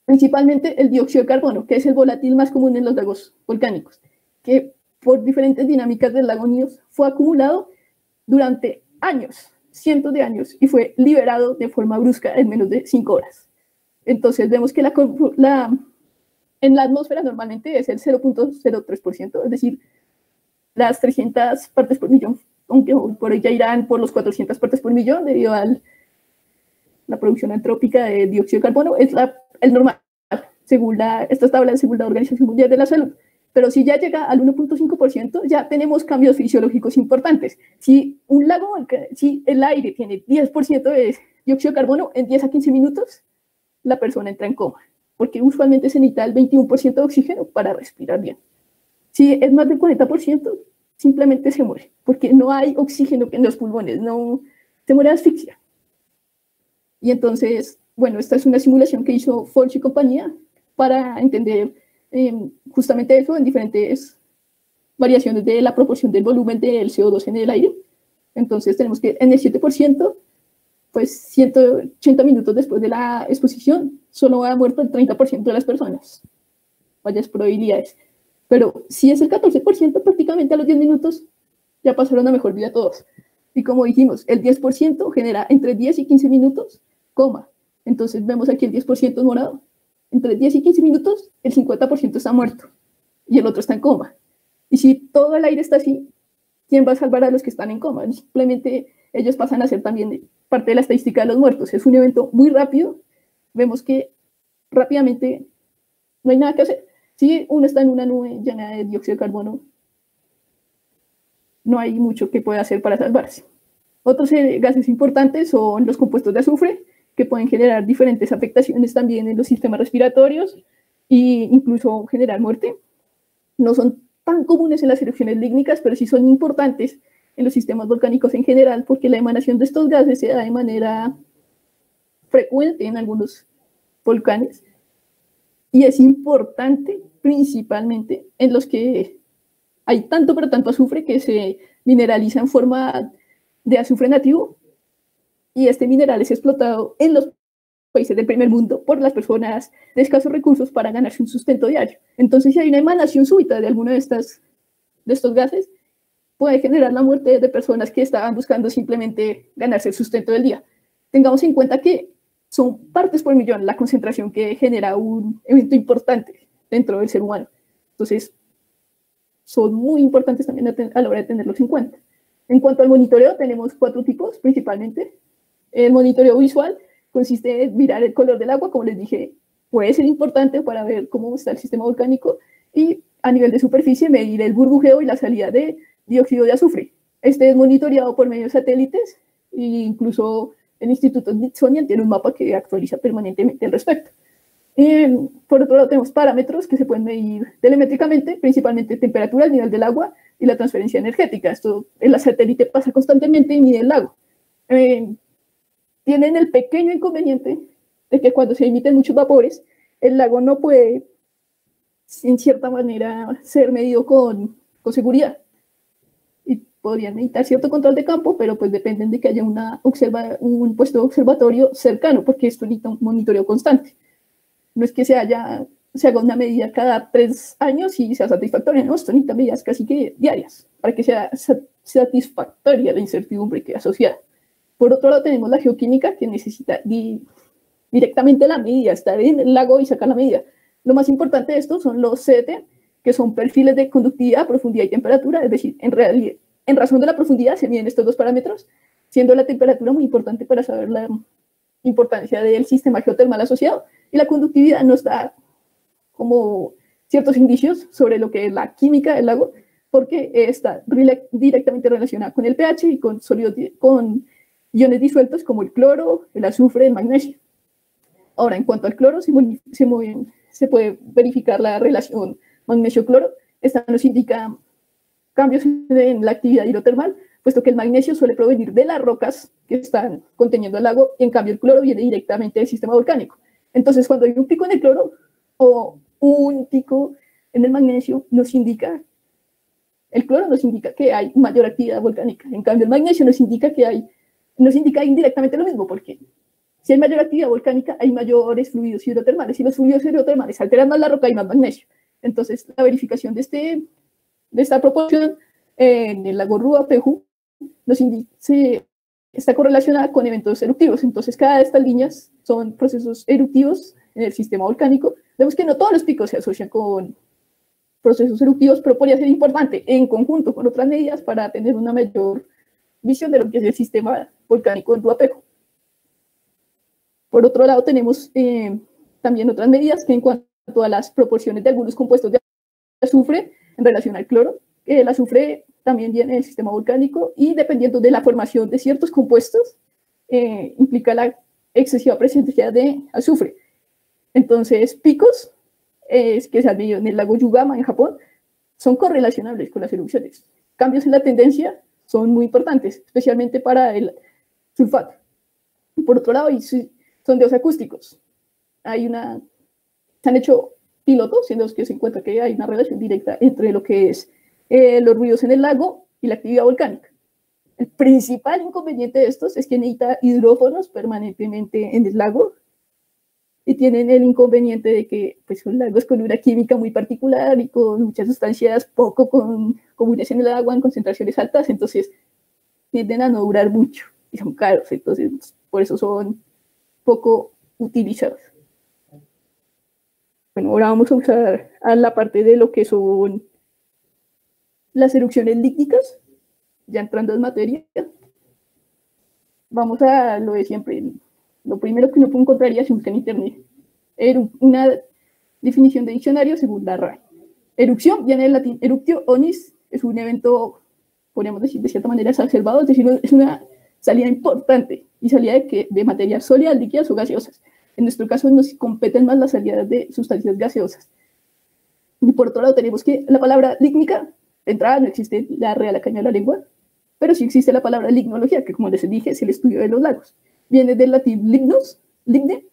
Principalmente el dióxido de carbono, que es el volátil más común en los lagos volcánicos, que por diferentes dinámicas del lago Níos fue acumulado durante años, cientos de años, y fue liberado de forma brusca en menos de 5 horas. Entonces vemos que en la atmósfera normalmente es el 0.03%, es decir, las 300 partes por millón, aunque por ahí ya irán por los 400 partes por millón debido a la producción antrópica de dióxido de carbono, es el normal, según esta tabla, según la Organización Mundial de la Salud. Pero si ya llega al 1.5%, ya tenemos cambios fisiológicos importantes. Si si el aire tiene 10% de dióxido de carbono, en 10 a 15 minutos, la persona entra en coma, porque usualmente se necesita el 21% de oxígeno para respirar bien. Si es más del 40%, simplemente se muere, porque no hay oxígeno en los pulmones, se muere de asfixia. Y entonces, bueno, esta es una simulación que hizo Folch y compañía para entender justamente eso en diferentes variaciones de la proporción del volumen del CO2 en el aire. Entonces tenemos que en el 7%, pues 180 minutos después de la exposición, solo ha muerto el 30% de las personas. Varias probabilidades. Pero si es el 14%, prácticamente a los 10 minutos ya pasaron a mejor vida todos. Y como dijimos, el 10% genera entre 10 y 15 minutos coma. Entonces vemos aquí el 10% morado. Entre 10 y 15 minutos, el 50% está muerto y el otro está en coma. Y si todo el aire está así, ¿quién va a salvar a los que están en coma? Simplemente ellos pasan a ser también parte de la estadística de los muertos. Es un evento muy rápido. Vemos que rápidamente no hay nada que hacer. Si uno está en una nube llena de dióxido de carbono, no hay mucho que pueda hacer para salvarse. Otros gases importantes son los compuestos de azufre, que pueden generar diferentes afectaciones también en los sistemas respiratorios e incluso generar muerte. No son tan comunes en las erupciones lígnicas, pero sí son importantes en los sistemas volcánicos en general, porque la emanación de estos gases se da de manera frecuente en algunos volcanes. Y es importante principalmente en los que hay tanto pero tanto azufre que se mineraliza en forma de azufre nativo, y este mineral es explotado en los países del primer mundo por las personas de escasos recursos para ganarse un sustento diario. Entonces, si hay una emanación súbita de alguno de estos gases, puede generar la muerte de personas que estaban buscando simplemente ganarse el sustento del día. Tengamos en cuenta que son partes por millón la concentración que genera un evento importante dentro del ser humano. Entonces, son muy importantes también a la hora de tenerlos en cuenta. En cuanto al monitoreo, tenemos 4 tipos principalmente. El monitoreo visual consiste en mirar el color del agua, como les dije, puede ser importante para ver cómo está el sistema volcánico, y a nivel de superficie medir el burbujeo y la salida de dióxido de azufre. Este es monitoreado por medio de satélites e incluso el Instituto Smithsonian tiene un mapa que actualiza permanentemente al respecto. Por otro lado, tenemos parámetros que se pueden medir telemétricamente, principalmente temperatura, el nivel del agua y la transferencia energética. Esto en la satélite pasa constantemente y mide el lago. Tienen el pequeño inconveniente de que cuando se emiten muchos vapores, el lago no puede, en cierta manera, ser medido con seguridad. Y podrían necesitar cierto control de campo, pero pues dependen de que haya un puesto de observatorio cercano, porque esto necesita un monitoreo constante. No es que se haga una medida cada 3 años y sea satisfactoria, no, esto necesita medidas casi que diarias para que sea satisfactoria la incertidumbre que asociada. Por otro lado, tenemos la geoquímica, que necesita directamente la medida, estar en el lago y sacar la medida. Lo más importante de esto son los CT, que son perfiles de conductividad, profundidad y temperatura, es decir, en razón de la profundidad se miden estos 2 parámetros, siendo la temperatura muy importante para saber la importancia del sistema geotermal asociado, y la conductividad nos da como ciertos indicios sobre lo que es la química del lago, porque está directamente relacionada con el pH y con iones disueltos como el cloro, el azufre, el magnesio. Ahora, en cuanto al cloro, se puede verificar la relación magnesio-cloro. Esta nos indica cambios en la actividad hidrotermal, puesto que el magnesio suele provenir de las rocas que están conteniendo el lago, y en cambio el cloro viene directamente del sistema volcánico. Entonces, cuando hay un pico en el cloro o un pico en el magnesio, el cloro nos indica que hay mayor actividad volcánica. En cambio, el magnesio nos indica indirectamente lo mismo, porque si hay mayor actividad volcánica, hay mayores fluidos hidrotermales, y los fluidos hidrotermales alteran más la roca y más magnesio. Entonces, la verificación de esta proporción en el lago Ruapehu está correlacionada con eventos eruptivos. Entonces, cada de estas líneas son procesos eruptivos en el sistema volcánico. Vemos que no todos los picos se asocian con procesos eruptivos, pero podría ser importante en conjunto con otras medidas para tener una mayor visión de lo que es el sistema volcánico en Ruapehu. Por otro lado, tenemos también otras medidas que en cuanto a las proporciones de algunos compuestos de azufre en relación al cloro. El azufre también viene del sistema volcánico y dependiendo de la formación de ciertos compuestos, implica la excesiva presencia de azufre. Entonces, picos que se han medido en el lago Yugama en Japón son correlacionables con las erupciones. Cambios en la tendencia son muy importantes, especialmente para el sulfato. Por otro lado, sondeos acústicos. Se han hecho pilotos en los que se encuentra que hay una relación directa entre lo que es los ruidos en el lago y la actividad volcánica. El principal inconveniente de estos es que necesita hidrófonos permanentemente en el lago, y tienen el inconveniente de que pues, son lagos con una química muy particular y con muchas sustancias poco comunes en el agua en concentraciones altas, entonces tienden a no durar mucho y son caros, entonces por eso son poco utilizados. Bueno, ahora vamos a usar a la parte de lo que son las erupciones lígnicas, ya entrando en materia. Vamos a lo de siempre. Lo primero que uno encontraría si busca en internet una definición de diccionario según la RAE. Erupción viene del latín eruptio onis, es un evento, podríamos decir de cierta manera, exacerbado, es decir, es una salida importante y salida de materias sólidas, líquidas o gaseosas. En nuestro caso nos competen más las salidas de sustancias gaseosas. Y por otro lado tenemos que la palabra lígnica, de entrada no existe la Real Academia de la Lengua, pero sí existe la palabra lignología, que como les dije es el estudio de los lagos. Viene del latín lignus, ligne,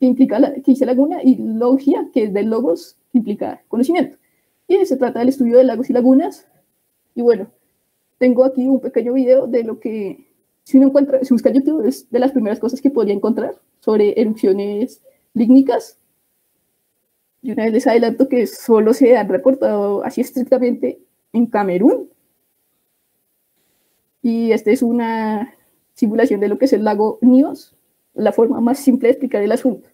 que dice laguna, y logia, que es del logos, que implica conocimiento. Y se trata del estudio de lagos y lagunas. Y bueno, tengo aquí un pequeño video de lo que, si busca YouTube, es de las primeras cosas que podría encontrar sobre erupciones lígnicas. Y una vez les adelanto que solo se han reportado así estrictamente en Camerún, Y esta es una simulación de lo que es el lago Nios, la forma más simple de explicar el asunto.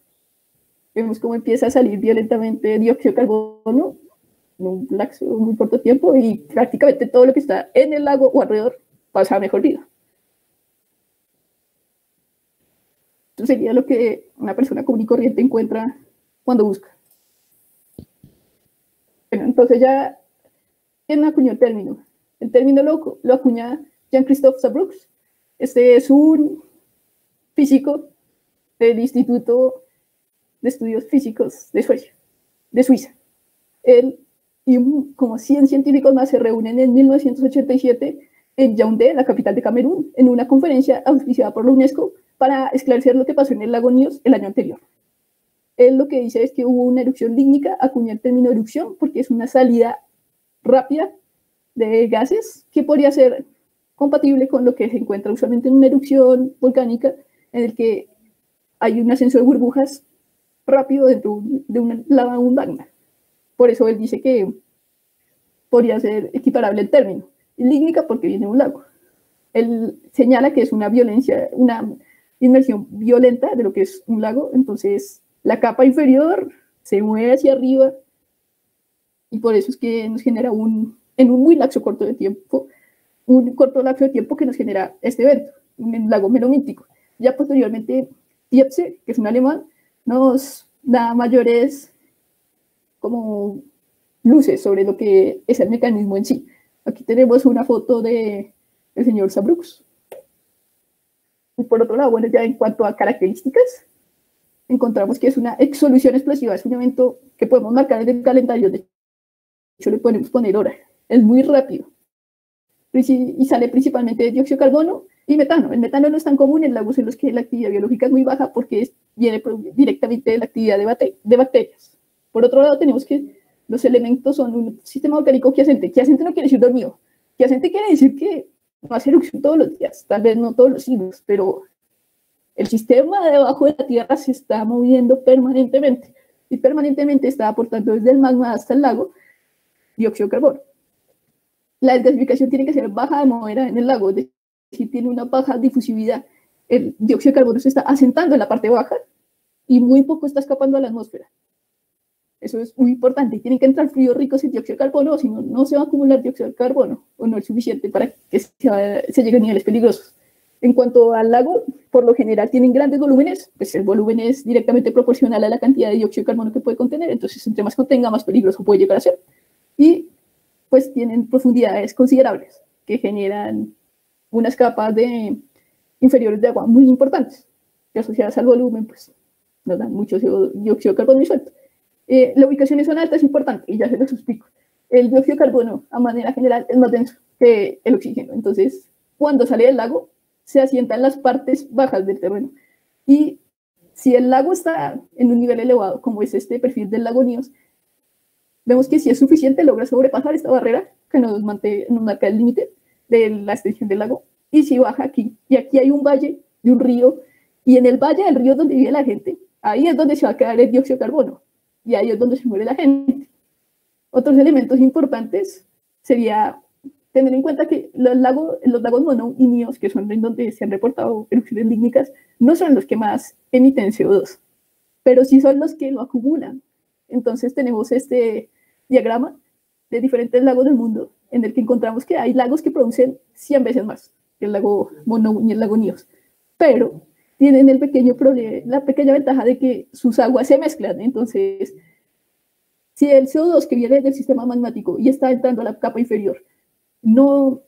Vemos cómo empieza a salir violentamente dióxido de carbono en un lapso de muy corto tiempo y prácticamente todo lo que está en el lago o alrededor pasa a mejor vida. Esto sería lo que una persona común y corriente encuentra cuando busca. Bueno, entonces ya, ¿quién acuñó el término? El término lo acuña Jean-Christophe Saarbrück. Este es un físico del Instituto de Estudios Físicos de Suiza. Él y como 100 científicos más se reúnen en 1987 en Yaoundé, la capital de Camerún, en una conferencia auspiciada por la UNESCO para esclarecer lo que pasó en el lago Nios el año anterior. Él lo que dice es que hubo una erupción lígnica, acuña el término erupción porque es una salida rápida de gases que podría ser compatible con lo que se encuentra usualmente en una erupción volcánica, en el que hay un ascenso de burbujas rápido dentro de una lava o un magma. Por eso él dice que podría ser equiparable el término. Lígnica porque viene de un lago. Él señala que es una inmersión violenta de lo que es un lago, entonces la capa inferior se mueve hacia arriba y por eso es que nos genera en un muy corto lapso de tiempo que nos genera este evento, un lago melomítico. Ya posteriormente, Tierce, que es un alemán, nos da mayores como luces sobre lo que es el mecanismo en sí. Aquí tenemos una foto del señor Saarbrück. Y por otro lado, bueno, ya en cuanto a características, encontramos que es una exsolución explosiva, es un evento que podemos marcar en el calendario, de hecho le podemos poner hora, es muy rápido. Y sale principalmente de dióxido de carbono y metano. El metano no es tan común en lagos en los que la actividad biológica es muy baja porque viene directamente de la actividad de bacterias. Por otro lado, tenemos que los elementos son un sistema volcánico quiescente. Quiescente no quiere decir dormido. Quiescente quiere decir que no hace erupción todos los días, tal vez no todos los siglos, pero el sistema debajo de la Tierra se está moviendo permanentemente y permanentemente está aportando desde el magma hasta el lago dióxido de carbono. La desgasificación tiene que ser baja de manera en el lago, es decir, tiene una baja difusividad. El dióxido de carbono se está asentando en la parte baja y muy poco está escapando a la atmósfera. Eso es muy importante. Tienen que entrar fluidos ricos en dióxido de carbono, si no, no se va a acumular dióxido de carbono, o no es suficiente para que se llegue a niveles peligrosos. En cuanto al lago, por lo general tienen grandes volúmenes, pues el volumen es directamente proporcional a la cantidad de dióxido de carbono que puede contener, entonces entre más contenga, más peligroso puede llegar a ser. Y pues tienen profundidades considerables, que generan unas capas inferiores de agua muy importantes, que asociadas al volumen, pues nos dan mucho dióxido de carbono disuelto. La ubicación en zona alta es importante, y ya se los explico. El dióxido de carbono, a manera general, es más denso que el oxígeno. Entonces, cuando sale del lago, se asienta en las partes bajas del terreno. Y si el lago está en un nivel elevado, como es este perfil del lago Nios, vemos que si es suficiente, logra sobrepasar esta barrera que nos marca el límite de la extensión del lago. Y si baja aquí, y aquí hay un valle de un río, y en el valle del río donde vive la gente, ahí es donde se va a quedar el dióxido de carbono. Y ahí es donde se muere la gente. Otros elementos importantes sería tener en cuenta que los lagos Mono y Nios, que son en donde se han reportado erupciones lígnicas, no son los que más emiten CO2, pero sí son los que lo acumulan. Entonces tenemos este diagrama de diferentes lagos del mundo, en el que encontramos que hay lagos que producen 100 veces más que el lago Mono y el lago Nios, pero tienen la pequeña ventaja de que sus aguas se mezclan. Entonces, si el CO2 que viene del sistema magmático y está entrando a la capa inferior no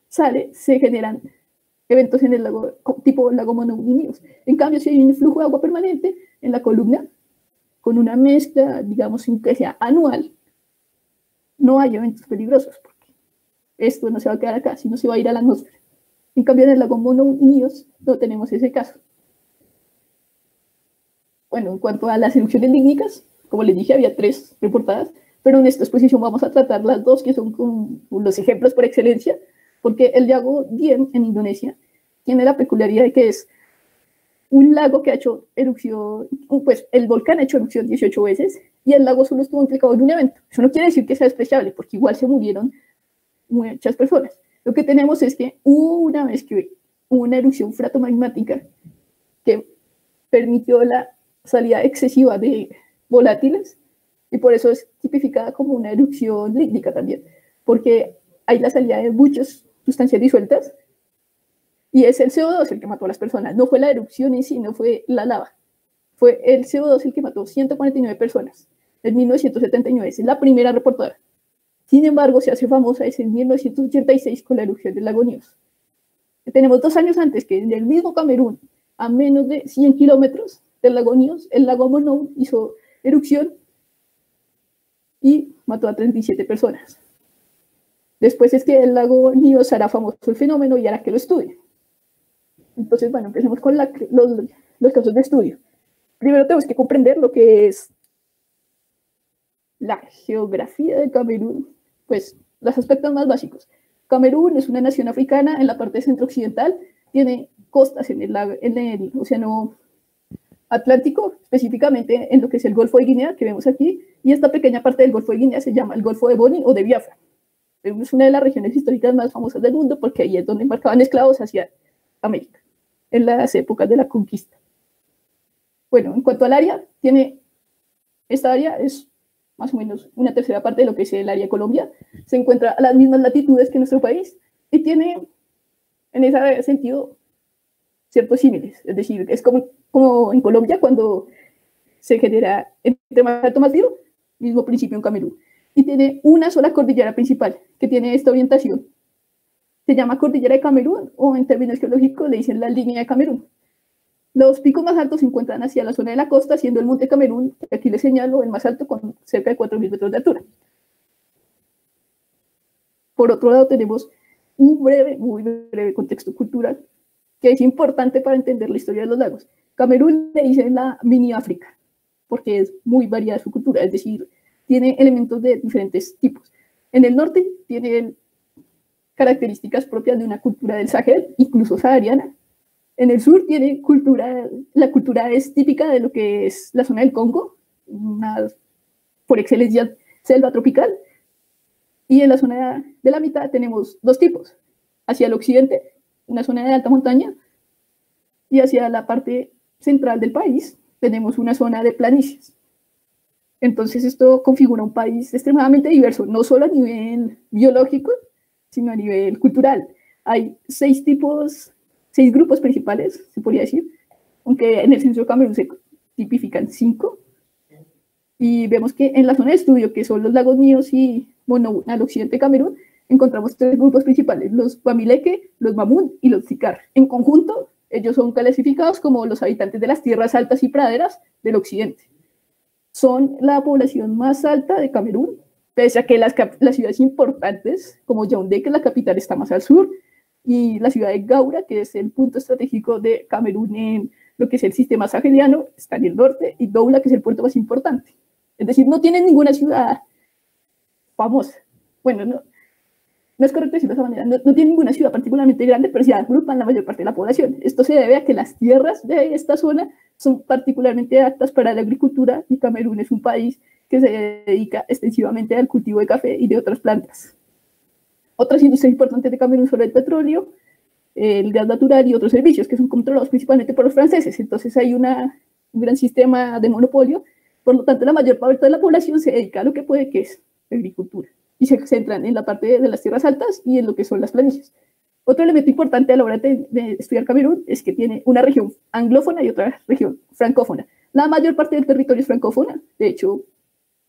sale, se generan eventos en el lago, tipo lago Mono y Nios. En cambio, si hay un flujo de agua permanente en la columna, con una mezcla, digamos, que sea anual, no hay eventos peligrosos, porque esto no se va a quedar acá, sino se va a ir a la atmósfera. En cambio, en el lago Mono y Nios no tenemos ese caso. Bueno, en cuanto a las erupciones lígnicas, como les dije, había 3 reportadas, pero en esta exposición vamos a tratar las 2 que son como los ejemplos por excelencia, porque el lago Diem en Indonesia tiene la peculiaridad de que es un lago que ha hecho erupción, pues el volcán ha hecho erupción 18 veces y el lago solo estuvo implicado en un evento. Eso no quiere decir que sea despreciable, porque igual se murieron muchas personas, Lo que tenemos es que hubo una vez que hubo una erupción fratomagmática que permitió la salida excesiva de volátiles y por eso es tipificada como una erupción lítica también, porque hay la salida de muchas sustancias disueltas y es el CO2 el que mató a las personas. No fue la erupción en sí, no fue la lava. Fue el CO2 el que mató 149 personas en 1979. Es la primera reportada. Sin embargo, se hace famosa es en 1986 con la erupción del lago Nyos. Tenemos 2 años antes que en el mismo Camerún, a menos de 100 kilómetros del lago Nyos, el lago Monou hizo erupción y mató a 37 personas. Después es que el lago Nyos hará famoso el fenómeno y hará que lo estudie. Entonces, bueno, empecemos con los casos de estudio. Primero tenemos que comprender lo que es la geografía de Camerún, pues los aspectos más básicos. Camerún es una nación africana en la parte centro-occidental, tiene costas en el océano Atlántico, específicamente en lo que es el Golfo de Guinea, que vemos aquí, y esta pequeña parte del Golfo de Guinea se llama el Golfo de Boni o de Biafra. Es una de las regiones históricas más famosas del mundo porque ahí es donde embarcaban esclavos hacia América, en las épocas de la conquista. Bueno, en cuanto al área, esta área es más o menos una tercera parte de lo que es el área de Colombia, se encuentra a las mismas latitudes que nuestro país y tiene, en ese sentido, ciertos símiles. Es decir, es como en Colombia cuando se genera entre más alto más frío, mismo principio en Camerún. Y tiene una sola cordillera principal que tiene esta orientación. Se llama Cordillera de Camerún o en términos geológicos le dicen la línea de Camerún. Los picos más altos se encuentran hacia la zona de la costa, siendo el Monte Camerún, que aquí les señalo, el más alto con cerca de 4.000 metros de altura. Por otro lado, tenemos un muy breve contexto cultural que es importante para entender la historia de los lagos. Camerún le dicen la mini África, porque es muy variada su cultura, es decir, tiene elementos de diferentes tipos. En el norte tiene características propias de una cultura del Sahel, incluso sahariana. En el sur tiene la cultura es típica de lo que es la zona del Congo, por excelencia selva tropical, y en la zona de la mitad tenemos 2 tipos, hacia el occidente, una zona de alta montaña, y hacia la parte central del país tenemos una zona de planicies. Entonces esto configura un país extremadamente diverso, no solo a nivel biológico, sino a nivel cultural. Hay 6 grupos principales, se podría decir, aunque en el censo de Camerún se tipifican 5. Y vemos que en la zona de estudio, que son los lagos Nyos y Monou, al occidente de Camerún, encontramos 3 grupos principales, los Bamileke, los Mamún y los Tsikar. En conjunto, ellos son clasificados como los habitantes de las tierras altas y praderas del occidente. Son la población más alta de Camerún, pese a que las ciudades importantes, como Yaoundé, que es la capital, está más al sur, y la ciudad de Gaura, que es el punto estratégico de Camerún en lo que es el sistema saheliano, está en el norte, y Douala, que es el puerto más importante. Es decir, no tienen ninguna ciudad famosa. Bueno, no es correcto decirlo de esa manera. No tienen ninguna ciudad particularmente grande, pero sí agrupan la mayor parte de la población. Esto se debe a que las tierras de esta zona son particularmente aptas para la agricultura y Camerún es un país que se dedica extensivamente al cultivo de café y de otras plantas. Otras industrias importantes de Camerún son el petróleo, el gas natural y otros servicios que son controlados principalmente por los franceses. Entonces hay un gran sistema de monopolio. Por lo tanto, la mayor parte de la población se dedica a lo que puede, que es la agricultura. Y se centran en la parte de las tierras altas y en lo que son las planicies. Otro elemento importante a la hora de estudiar Camerún es que tiene una región anglófona y otra región francófona. La mayor parte del territorio es francófona. De hecho,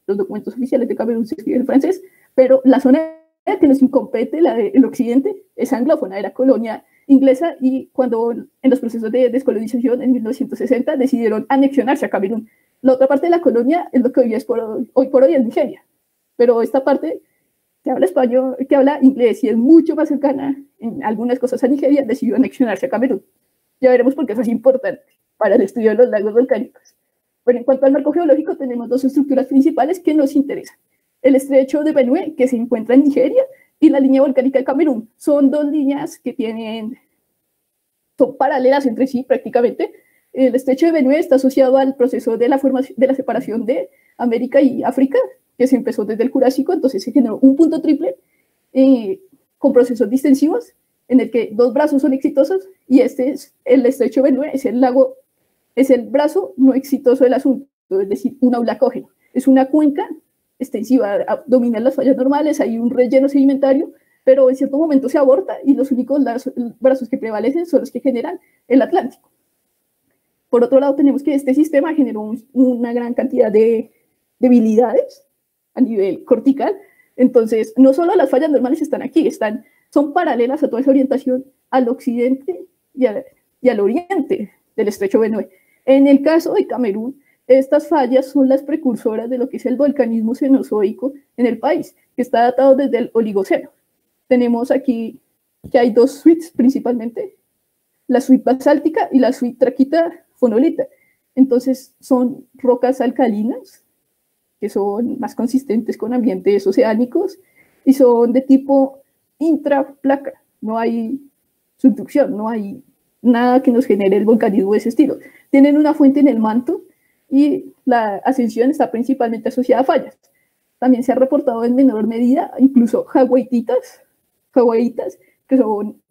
los documentos oficiales de Camerún se escriben en francés, pero la zona que nos compete, la del occidente, es anglófona, era colonia inglesa y cuando en los procesos de descolonización en 1960 decidieron anexionarse a Camerún. La otra parte de la colonia es lo que hoy por hoy es Nigeria, pero esta parte que habla español, que habla inglés y es mucho más cercana en algunas cosas a Nigeria, decidió anexionarse a Camerún. Ya veremos por qué eso es importante para el estudio de los lagos volcánicos. Bueno, en cuanto al marco geológico, tenemos 2 estructuras principales que nos interesan. El estrecho de Benue, que se encuentra en Nigeria, y la línea volcánica de Camerún. Son 2 líneas que son paralelas entre sí prácticamente. El estrecho de Benue está asociado al proceso de la separación de América y África, que se empezó desde el Jurásico, entonces se generó un punto triple con procesos distensivos, en el que dos brazos son exitosos, y este es el estrecho Benue, es el lago, es el brazo no exitoso del asunto, es decir, un aulacógeno. Es una cuenca extensiva, dominan las fallas normales, hay un relleno sedimentario, pero en cierto momento se aborta y los únicos brazos que prevalecen son los que generan el Atlántico. Por otro lado, tenemos que este sistema generó una gran cantidad de debilidades a nivel cortical. Entonces, no solo las fallas normales están aquí, son paralelas a toda esa orientación al occidente y al oriente del estrecho Benue. En el caso de Camerún, estas fallas son las precursoras de lo que es el volcanismo cenozoico en el país, que está datado desde el Oligoceno. Tenemos aquí que hay dos suites principalmente, la suite basáltica y la suite traquita fonolita. Entonces son rocas alcalinas, que son más consistentes con ambientes oceánicos, y son de tipo intraplaca. No hay subducción, no hay nada que nos genere el volcanismo de ese estilo. Tienen una fuente en el manto, y la ascensión está principalmente asociada a fallas. También se ha reportado en menor medida incluso jaguaititas, que son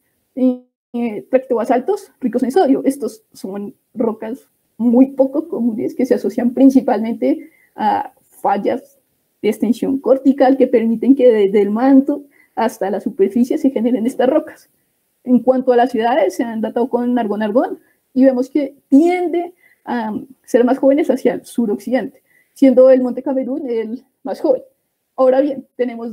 tractobasaltos ricos en sodio. Estos son rocas muy poco comunes que se asocian principalmente a fallas de extensión cortical que permiten que desde el manto hasta la superficie se generen estas rocas. En cuanto a las ciudades, se han datado con argón y vemos que tiende a ser más jóvenes hacia el suroccidente, siendo el Monte Camerún el más joven. Ahora bien, tenemos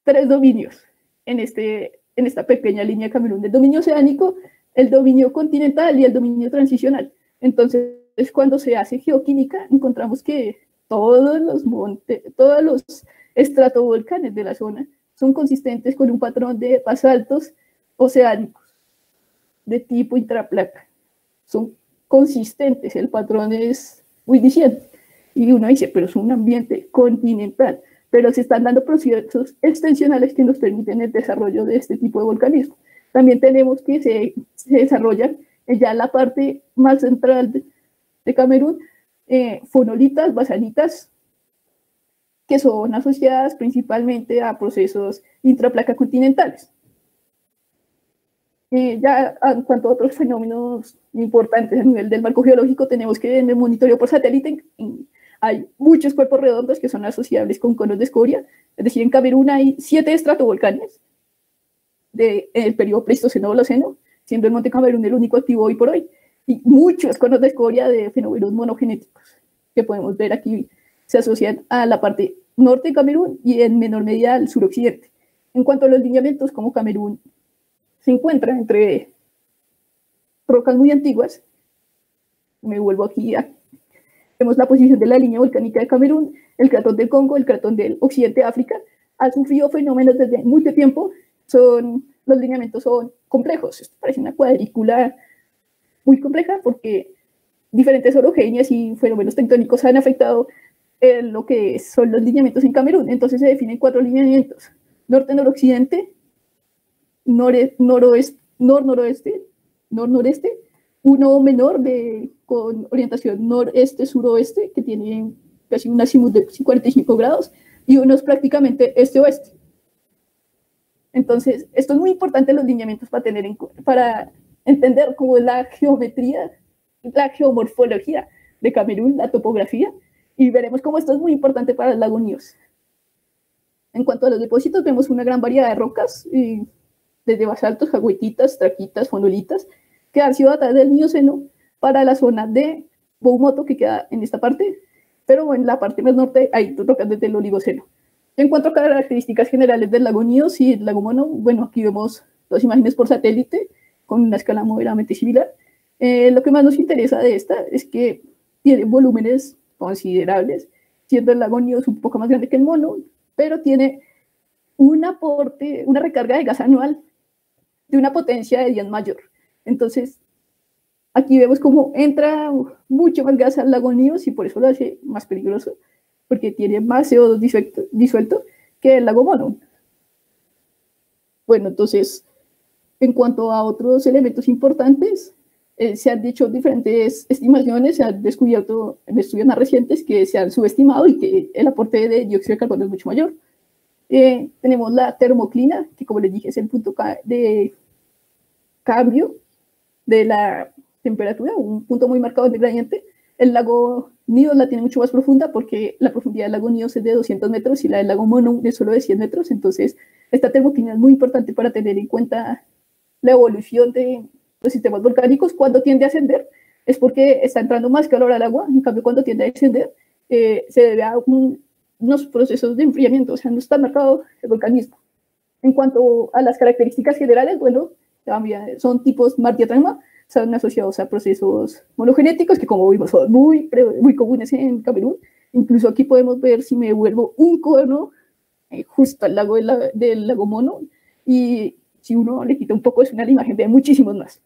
tres dominios en esta pequeña línea de Camerún: el dominio oceánico, el dominio continental y el dominio transicional. Entonces, cuando se hace geoquímica, encontramos que todos los estratovolcanes de la zona son consistentes con un patrón de basaltos oceánicos de tipo intraplaca. Son consistentes, el patrón es muy diciente. Y uno dice, pero es un ambiente continental. Pero se están dando procesos extensionales que nos permiten el desarrollo de este tipo de volcanismo. También tenemos que se desarrollan ya en la parte más central de Camerún, fonolitas, basalitas, que son asociadas principalmente a procesos intraplaca continentales. Ya en cuanto a otros fenómenos importantes a nivel del marco geológico, tenemos que en el monitoreo por satélite hay muchos cuerpos redondos que son asociables con conos de escoria. Es decir, en Camerún hay 7 estratovolcanes del periodo Pleistoceno-Holoceno, siendo el Monte Camerún el único activo hoy por hoy, y muchos conos de escoria de fenómenos monogenéticos que podemos ver aquí se asocian a la parte norte de Camerún y en menor medida al suroccidente. En cuanto a los lineamientos, como Camerún se encuentra entre rocas muy antiguas, me vuelvo aquí, vemos la posición de la línea volcánica de Camerún, el cratón del Congo, el cratón del occidente de África, ha sufrido fenómenos desde mucho tiempo. Los lineamientos son complejos. Esto parece una cuadrícula muy compleja porque diferentes orogenias y fenómenos tectónicos han afectado lo que son los lineamientos en Camerún. Entonces se definen 4 lineamientos: norte-noroccidente, nor-noroeste, nor-noreste, uno menor con orientación noreste-suroeste, que tiene casi un azimut de 45 grados, y unos prácticamente este-oeste. Entonces, esto es muy importante en los lineamientos para entender cómo es la geometría, la geomorfología de Camerún, la topografía, y veremos cómo esto es muy importante para el lago Níos. En cuanto a los depósitos, vemos una gran variedad de rocas, desde basaltos, jaguaititas, traquitas, fonolitas, que han sido datadas del Mioceno para la zona de Boumoto, que queda en esta parte, pero en la parte más norte hay rocas desde el Oligoceno. En cuanto a características generales del lago Níos y el lago Mono, bueno, aquí vemos 2 imágenes por satélite con una escala moderadamente similar. Lo que más nos interesa de esta es que tiene volúmenes considerables, siendo el lago Níos un poco más grande que el Mono, pero tiene un aporte, una recarga de gas anual de una potencia de 10 mayor. Entonces, aquí vemos cómo entra mucho más gas al lago Níos y por eso lo hace más peligroso, porque tiene más CO2 disuelto que el lago Mono. Bueno, entonces, en cuanto a otros elementos importantes, se han dicho diferentes estimaciones, se han descubierto en estudios más recientes que se han subestimado y que el aporte de dióxido de carbono es mucho mayor. Tenemos la termoclina, que como les dije es el punto de cambio de la temperatura, un punto muy marcado del gradiente. El lago Níos la tiene mucho más profunda porque la profundidad del lago Níos es de 200 metros y la del lago Mono es solo de 100 metros. Entonces, esta termoclina es muy importante para tener en cuenta la evolución de los sistemas volcánicos. Cuando tiende a ascender es porque está entrando más calor al agua. En cambio, cuando tiende a descender se debe a unos procesos de enfriamiento. O sea, no está marcado el volcanismo. En cuanto a las características generales, bueno, también son tipos Martiatrama, son asociados a procesos monogenéticos que, como vimos, son muy comunes en Camerún. Incluso aquí podemos ver, si me vuelvo un cono justo al lago del lago Mono, y si uno le quita un poco es una imagen de muchísimos más.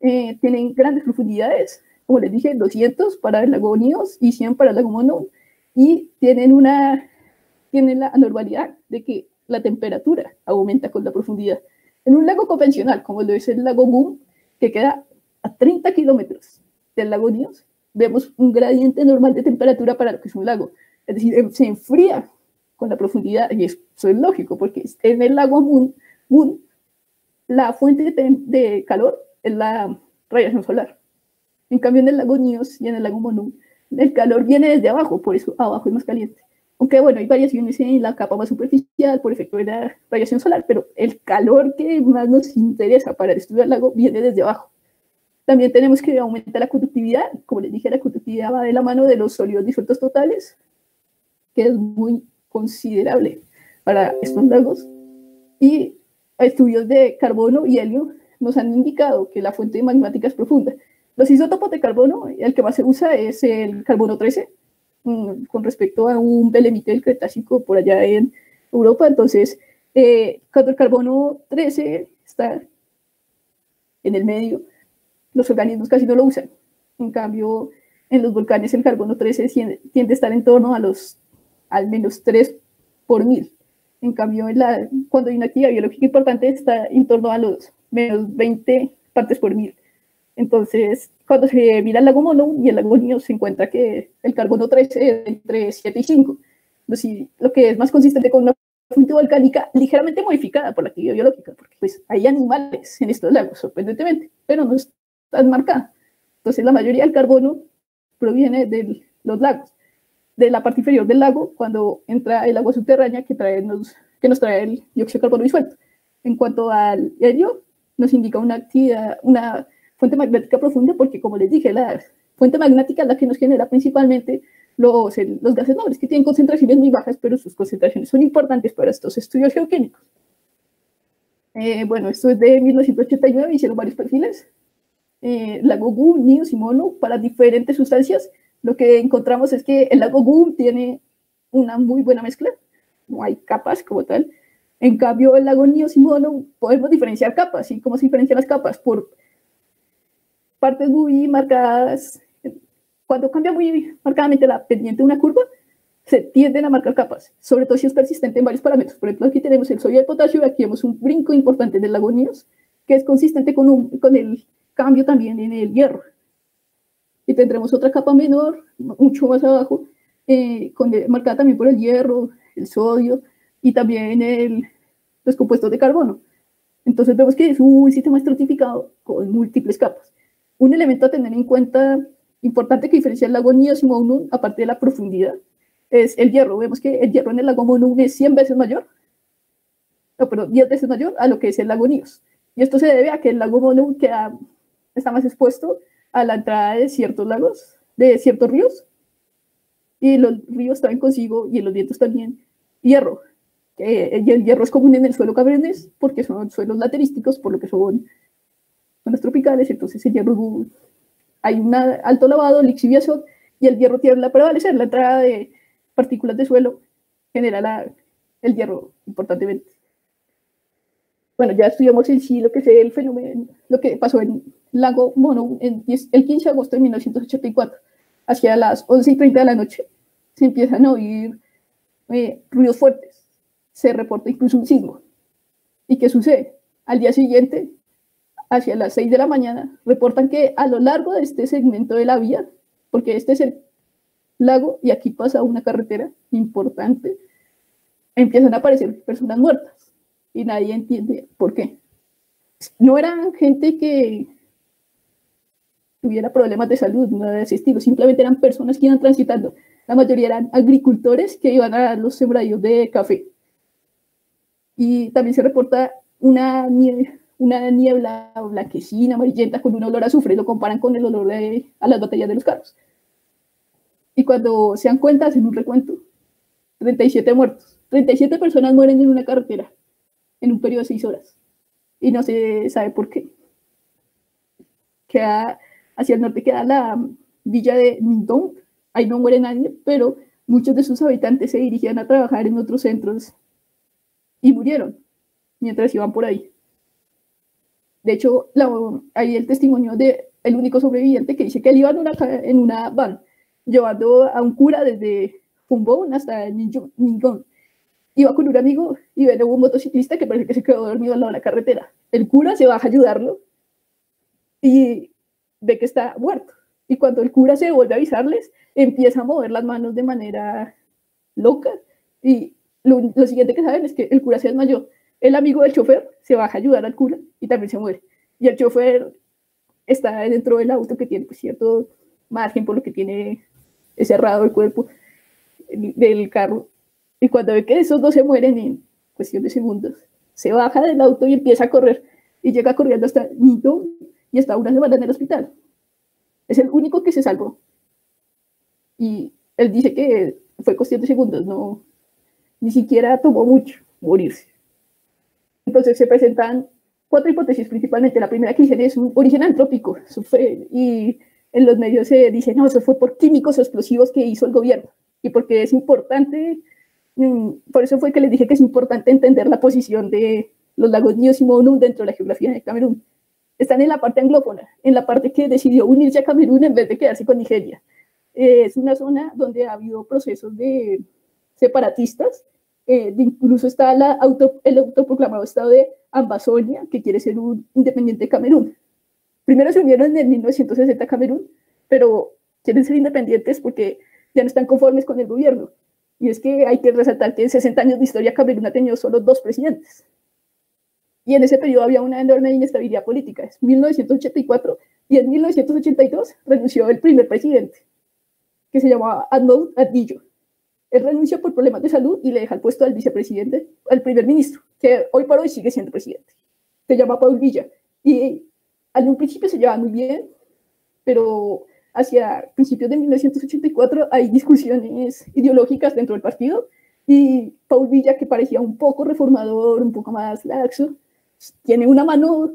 Tienen grandes profundidades, como les dije, 200 para el lago Níos y 100 para el lago Mono, y tienen la anormalidad de que la temperatura aumenta con la profundidad. En un lago convencional, como lo es el lago Gum, que queda a 30 kilómetros del lago Níos, vemos un gradiente normal de temperatura para lo que es un lago. Es decir, se enfría con la profundidad, y eso es lógico, porque en el lago Gum, la fuente de calor es la radiación solar. En cambio, en el lago Níos y en el lago Mono, el calor viene desde abajo, por eso abajo es más caliente. Aunque bueno, hay variaciones en la capa más superficial por efecto de la radiación solar, pero el calor que más nos interesa para el estudio del lago viene desde abajo. También tenemos que aumentar la conductividad. Como les dije, la conductividad va de la mano de los sólidos disueltos totales, que es muy considerable para estos lagos. Y estudios de carbono y helio nos han indicado que la fuente magmática es profunda. Los isótopos de carbono, el que más se usa es el carbono 13, con respecto a un belemite del Cretácico por allá en Europa. Entonces, cuando el carbono 13 está en el medio, los organismos casi no lo usan. En cambio, en los volcanes el carbono 13 tiende a estar en torno a al menos 3 por 1000. En cambio, cuando hay una actividad biológica importante está en torno a los menos 20 partes por 1000. Entonces, cuando se mira el lago Mono y el lago Níos, se encuentra que el carbono 13 es entre 7 y 5. Entonces, lo que es más consistente con una fuente volcánica ligeramente modificada por la actividad biológica, porque pues, hay animales en estos lagos, sorprendentemente, pero no es tan marcada. Entonces, la mayoría del carbono proviene de los lagos, de la parte inferior del lago, cuando entra el agua subterránea que nos trae el dióxido de carbono disuelto. En cuanto al helio, nos indica una fuente magnética profunda, porque como les dije, la fuente magnética es la que nos genera principalmente los gases nobles, que tienen concentraciones muy bajas, pero sus concentraciones son importantes para estos estudios geoquímicos. Bueno, esto es de 1989, hicieron varios perfiles, lago Gum, Níos y Mono, para diferentes sustancias. Lo que encontramos es que el lago Gum tiene una muy buena mezcla, no hay capas como tal. En cambio, el lago Níos y Mono podemos diferenciar capas. ¿Y cómo se diferencian las capas? Por partes muy marcadas. Cuando cambia muy marcadamente la pendiente de una curva, se tienden a marcar capas, sobre todo si es persistente en varios parámetros. Por ejemplo, aquí tenemos el sodio y el potasio, y aquí vemos un brinco importante del lago Níos, que es consistente con el cambio también en el hierro. Y tendremos otra capa menor, mucho más abajo, marcada también por el hierro, el sodio y también los compuestos de carbono. Entonces vemos que es un sistema estratificado con múltiples capas. Un elemento a tener en cuenta importante que diferencia el lago Níos y Mono, aparte de la profundidad, es el hierro. Vemos que el hierro en el lago Mono es 100 veces mayor, 10 veces mayor a lo que es el lago Níos. Y esto se debe a que el lago Mono está más expuesto a la entrada de ciertos lagos, de ciertos ríos, y los ríos traen consigo, y en los vientos también, hierro. Y el hierro es común en el suelo camerunés porque son suelos laterísticos, por lo que son zonas tropicales. Entonces el hierro, hay un alto lavado, lixiviación, y el hierro tiende a prevalecer. La entrada de partículas de suelo genera el hierro importantemente. Bueno, ya estudiamos en sí lo que es el fenómeno, lo que pasó en el lago Mono el 15 de agosto de 1984. Hacia las 11:30 de la noche se empiezan a oír ruidos fuertes. Se reporta incluso un sismo. ¿Y qué sucede? Al día siguiente, hacia las 6 de la mañana, reportan que a lo largo de este segmento de la vía, porque este es el lago y aquí pasa una carretera importante, empiezan a aparecer personas muertas y nadie entiende por qué. No eran gente que tuviera problemas de salud, nada de ese estilo, simplemente eran personas que iban transitando. La mayoría eran agricultores que iban a los sembradíos de café. Y también se reporta una niebla blanquecina, amarillenta, con un olor a azufre, lo comparan con el olor a las baterías de los carros. Y cuando se dan cuenta, hacen un recuento. 37 muertos. 37 personas mueren en una carretera en un periodo de 6 horas. Y no se sabe por qué. Hacia el norte queda la villa de Nindong. Ahí no muere nadie, pero muchos de sus habitantes se dirigían a trabajar en otros centros y murieron mientras iban por ahí. De hecho, hay el testimonio del único sobreviviente que dice que él iba en una van llevando a un cura desde Fumbón hasta Ningón. Iba con un amigo y ve un motociclista que parece que se quedó dormido al lado de la carretera. El cura se baja a ayudarlo y ve que está muerto. Y cuando el cura se vuelve a avisarles, empieza a mover las manos de manera loca. Y lo siguiente que saben es que el cura se desmayó. El amigo del chofer se baja a ayudar al cura y también se muere. Y el chofer está dentro del auto que tiene pues, cierto margen por lo que tiene cerrado el cuerpo del carro. Y cuando ve que esos dos se mueren en cuestión de segundos, se baja del auto y empieza a correr. Y llega corriendo hasta Nito y está una semana en el hospital. Es el único que se salvó. Y él dice que fue cuestión de segundos, no, ni siquiera tomó mucho morirse. Entonces se presentan 4 hipótesis principalmente. La primera que dicen es un origen antrópico. Y en los medios se dice, no, eso fue por químicos explosivos que hizo el gobierno. Y porque es importante, por eso fue que les dije que es importante entender la posición de los lagos Níos y Mono dentro de la geografía de Camerún. Están en la parte anglófona, en la parte que decidió unirse a Camerún en vez de quedarse con Nigeria. Es una zona donde ha habido procesos de separatistas. Incluso está el autoproclamado estado de Ambazonia, que quiere ser un independiente de Camerún. Primero se unieron en 1960 a Camerún, pero quieren ser independientes porque ya no están conformes con el gobierno. Y es que hay que resaltar que en 60 años de historia Camerún ha tenido solo 2 presidentes. Y en ese periodo había una enorme inestabilidad política. Es 1984 y en 1982 renunció el primer presidente, que se llamaba Ahmadou Ahidjo. Él renunció por problemas de salud y le deja el puesto al vicepresidente, al primer ministro, que hoy por hoy sigue siendo presidente. Se llama Paul Biya. Y al un principio se llevaba muy bien, pero hacia principios de 1984 hay discusiones ideológicas dentro del partido y Paul Biya, que parecía un poco reformador, un poco más laxo, tiene una mano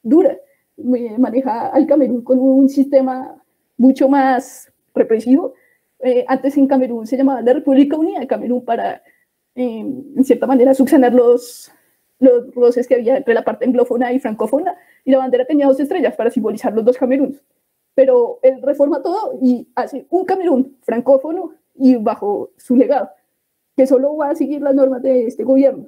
dura, maneja al Camerún con un sistema mucho más represivo. Antes en Camerún se llamaba la República Unida de Camerún para, en cierta manera, subsanar los roces que había entre la parte anglófona y francófona, y la bandera tenía 2 estrellas para simbolizar los 2 Cameruns. Pero él reforma todo y hace un Camerún francófono y bajo su legado, que solo va a seguir las normas de este gobierno.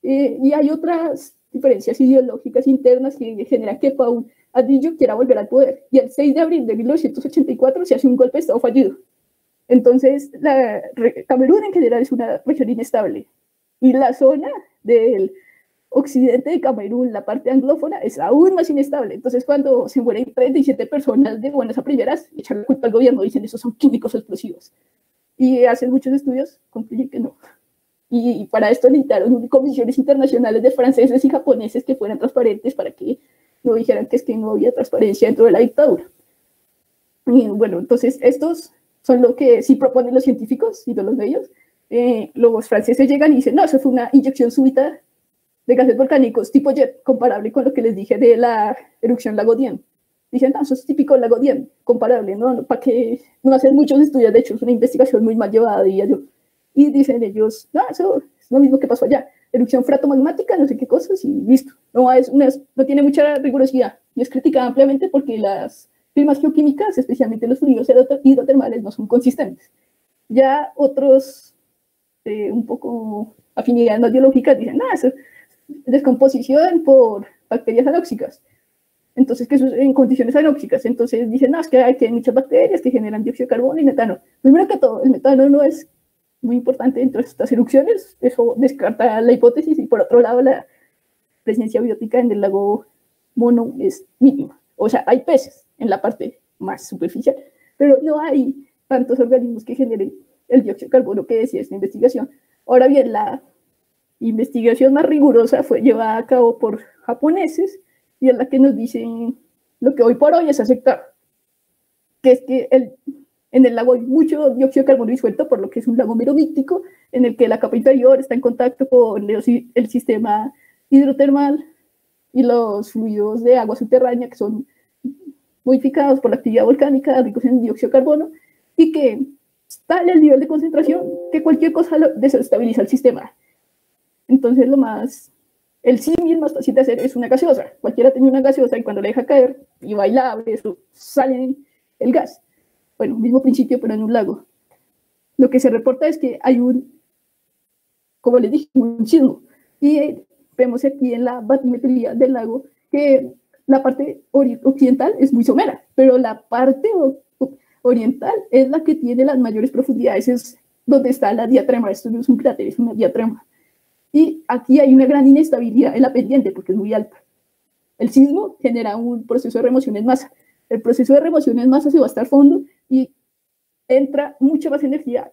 Y hay otras diferencias ideológicas internas que generan que Paul Ahidjo quiera volver al poder. Y el 6 de abril de 1984 se hace un golpe de Estado fallido. Entonces, Camerún en general es una región inestable. Y la zona del occidente de Camerún, la parte anglófona, es aún más inestable. Entonces, cuando se mueren 37 personas de buenas a primeras, echan la culpa al gobierno, dicen esos son químicos explosivos. Y hacen muchos estudios, concluyen que no. Y para esto necesitaron comisiones internacionales de franceses y japoneses que fueran transparentes para que no dijeran que es que no había transparencia dentro de la dictadura. Y bueno, entonces estos son lo que sí proponen los científicos y de los medios. Los franceses llegan y dicen, no, eso fue una inyección súbita de gases volcánicos tipo jet, comparable con lo que les dije de la erupción Lago Dien. Dicen, no, eso es típico Lago Dien, comparable, ¿no? ¿Para qué no hacer muchos estudios? De hecho, es una investigación muy mal llevada, diría yo. Y dicen ellos, no, eso es lo mismo que pasó allá. Erupción fratomagmática, no sé qué cosas, y listo. No tiene mucha rigurosidad. Y es criticada ampliamente porque las firmas geoquímicas, especialmente los fluidos hidrotermales, no son consistentes. Ya otros, un poco afinidades más biológicas, dicen, no, eso es descomposición por bacterias anóxicas. Entonces, que eso es en condiciones anóxicas. Entonces dicen, no, es que hay muchas bacterias que generan dióxido de carbono y metano. Primero que todo, el metano no es muy importante dentro de estas erupciones. Eso descarta la hipótesis, y por otro lado la presencia biótica en el lago Mono es mínima. O sea, hay peces en la parte más superficial, pero no hay tantos organismos que generen el dióxido de carbono que decía esta investigación. Ahora bien, la investigación más rigurosa fue llevada a cabo por japoneses, y es la que nos dicen lo que hoy por hoy es aceptable, que es que en el lago hay mucho dióxido de carbono disuelto, por lo que es un lago meromíctico, en el que la capa interior está en contacto con el sistema hidrotermal y los fluidos de agua subterránea, que son modificados por la actividad volcánica, ricos en dióxido de carbono, y que está en el nivel de concentración que cualquier cosa desestabiliza el sistema. Entonces, el símil más fácil de hacer es una gaseosa. Cualquiera tiene una gaseosa y cuando la deja caer y baila, eso sale el gas. Bueno, mismo principio, pero en un lago. Lo que se reporta es que hay como les dije, un sismo. Y vemos aquí en la batimetría del lago que la parte occidental es muy somera, pero la parte oriental es la que tiene las mayores profundidades, es donde está la diatrema. Esto no es un cráter, es una diatrema. Y aquí hay una gran inestabilidad en la pendiente porque es muy alta. El sismo genera un proceso de remoción en masa. El proceso de remoción en masa se va hasta el fondo y entra mucha más energía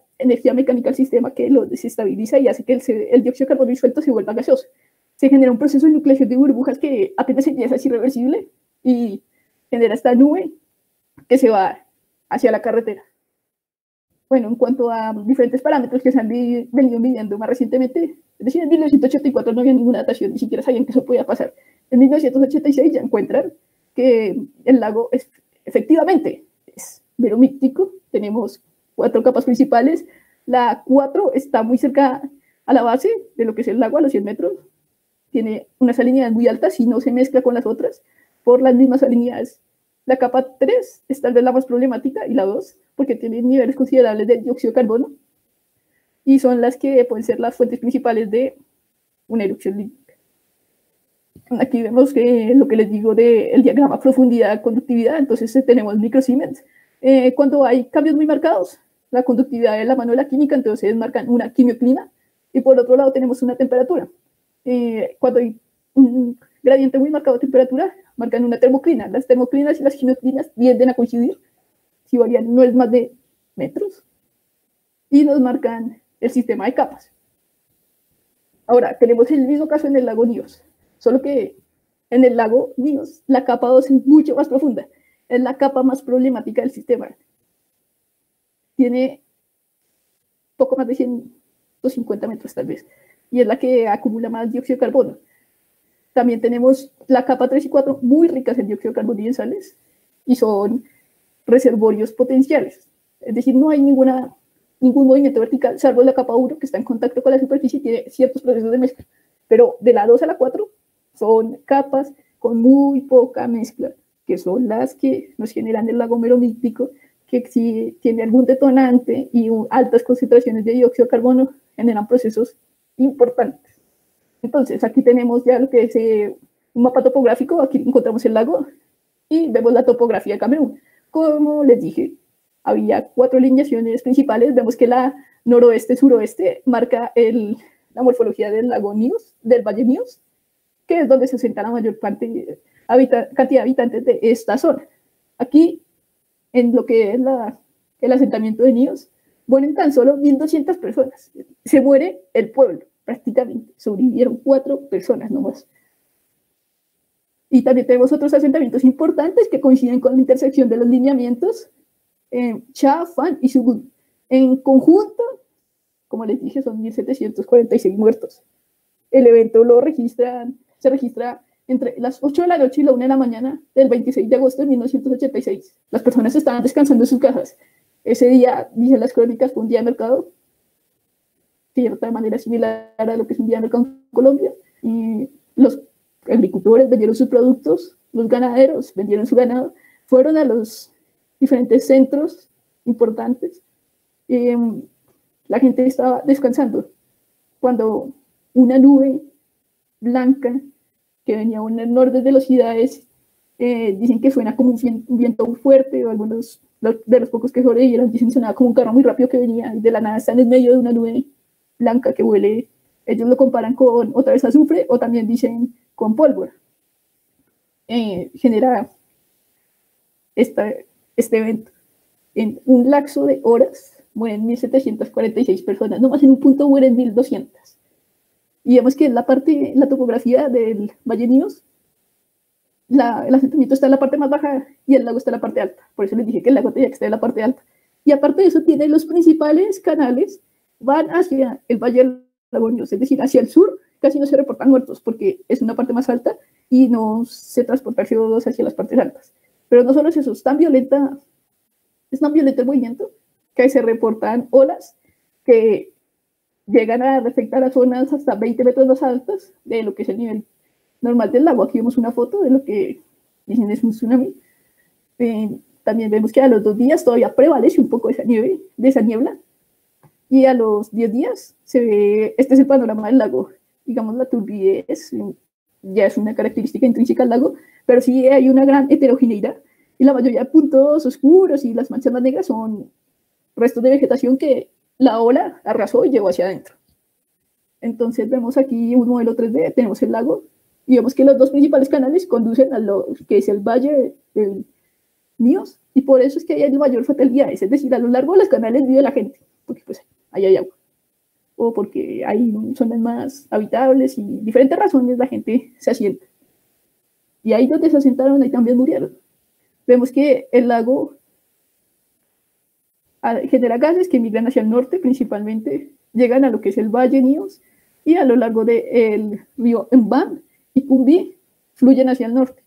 mecánica al sistema, que lo desestabiliza y hace que el dióxido de carbono disuelto se vuelva gaseoso. Se genera un proceso de nucleación de burbujas que apenas empieza, es irreversible y genera esta nube que se va hacia la carretera. Bueno, en cuanto a diferentes parámetros que se han venido midiendo más recientemente, es decir, en 1984 no había ninguna datación, ni siquiera sabían que eso podía pasar. En 1986 ya encuentran que el lago efectivamente es meromíctico. Tenemos 4 capas principales. La 4 está muy cerca a la base de lo que es el lago, a los 100 metros. Tiene una salinidad muy alta si no se mezcla con las otras por las mismas salinidades. La capa 3 es tal vez la más problemática, y la 2, porque tiene niveles considerables de dióxido de carbono, y son las que pueden ser las fuentes principales de una erupción lítica. Aquí vemos que lo que les digo del diagrama profundidad-conductividad. Entonces tenemos microsiemens. Cuando hay cambios muy marcados, la conductividad de la mano de la química, entonces marcan una quimioclina, y por otro lado tenemos una temperatura. Cuando hay un gradiente muy marcado de temperatura, marcan una termoclina. Las termoclinas y las quimioclinas tienden a coincidir si varían no es más de metros, y nos marcan el sistema de capas. Ahora, tenemos el mismo caso en el lago Níos, solo que en el lago Níos la capa 2 es mucho más profunda, es la capa más problemática del sistema. Tiene poco más de 150 metros tal vez, y es la que acumula más dióxido de carbono. También tenemos la capa 3 y 4 muy ricas en dióxido de carbono y en sales, y son reservorios potenciales. Es decir, no hay ningún movimiento vertical, salvo la capa 1, que está en contacto con la superficie y tiene ciertos procesos de mezcla. Pero de la 2 a la 4 son capas con muy poca mezcla, que son las que nos generan el lago meromítico, que si tiene algún detonante y altas concentraciones de dióxido de carbono, generan procesos importantes. Entonces, aquí tenemos ya lo que es un mapa topográfico. Aquí encontramos el lago y vemos la topografía de Camerún. Como les dije, había 4 alineaciones principales. Vemos que la noroeste-suroeste marca la morfología del lago Níos, del valle Níos, que es donde se asenta la mayor cantidad de habitantes de esta zona. Aquí, en lo que es el asentamiento de Níos, mueren tan solo 1.200 personas. Se muere el pueblo, prácticamente. Sobrevivieron 4 personas nomás. Y también tenemos otros asentamientos importantes que coinciden con la intersección de los lineamientos, Cha, Fan y Sugun. En conjunto, como les dije, son 1.746 muertos. El evento se registra entre las 8 de la noche y la 1 de la mañana del 26 de agosto de 1986. Las personas estaban descansando en sus casas. Ese día, dicen las crónicas, fue un día de mercado, de cierta manera similar a lo que es un día de mercado en Colombia, y los agricultores vendieron sus productos, los ganaderos vendieron su ganado, fueron a los diferentes centros importantes. La gente estaba descansando cuando una nube blanca que venía a enormes velocidades, dicen que suena como un viento fuerte, o algunos de los pocos que sobrevivieron, dicen que sonaba como un carro muy rápido que venía y de la nada están en medio de una nube blanca que huele. Ellos lo comparan con otra vez azufre o también dicen con pólvora. Genera este evento. En un lapso de horas mueren 1.746 personas, nomás en un punto mueren 1.200. Y vemos que la topografía del Valle Níos, el asentamiento está en la parte más baja y el lago está en la parte alta. Por eso les dije que el lago tenía que estar en la parte alta. Y aparte de eso, tiene los principales canales, van hacia el Valle del Lago Níos, es decir, hacia el sur, casi no se reportan muertos porque es una parte más alta y no se transporta el CO2 hacia las partes altas. Pero no solo es eso, es tan violento el movimiento que se reportan olas que llegan a afectar a zonas hasta 20 metros más altas de lo que es el nivel normal del lago. Aquí vemos una foto de lo que dicen es un tsunami. También vemos que a los 2 días todavía prevalece un poco esa niebla. Y a los 10 días se ve, este es el panorama del lago. Digamos, la turbidez ya es una característica intrínseca al lago, pero sí hay una gran heterogeneidad. Y la mayoría de puntos oscuros y las manchas más negras son restos de vegetación que la ola arrasó y llevó hacia adentro. Entonces vemos aquí un modelo 3D, tenemos el lago, y vemos que los 2 principales canales conducen a lo que es el Valle del Níos, y por eso es que hay el mayor fatalidad, es decir, a lo largo de los canales vive la gente, porque pues ahí hay agua, o porque hay zonas más habitables, y diferentes razones la gente se asienta. Y ahí donde se asentaron, ahí también murieron. Vemos que el lago genera gases que migran hacia el norte, principalmente llegan a lo que es el Valle Níos, y a lo largo del río Mbam y Cumbí fluyen hacia el norte.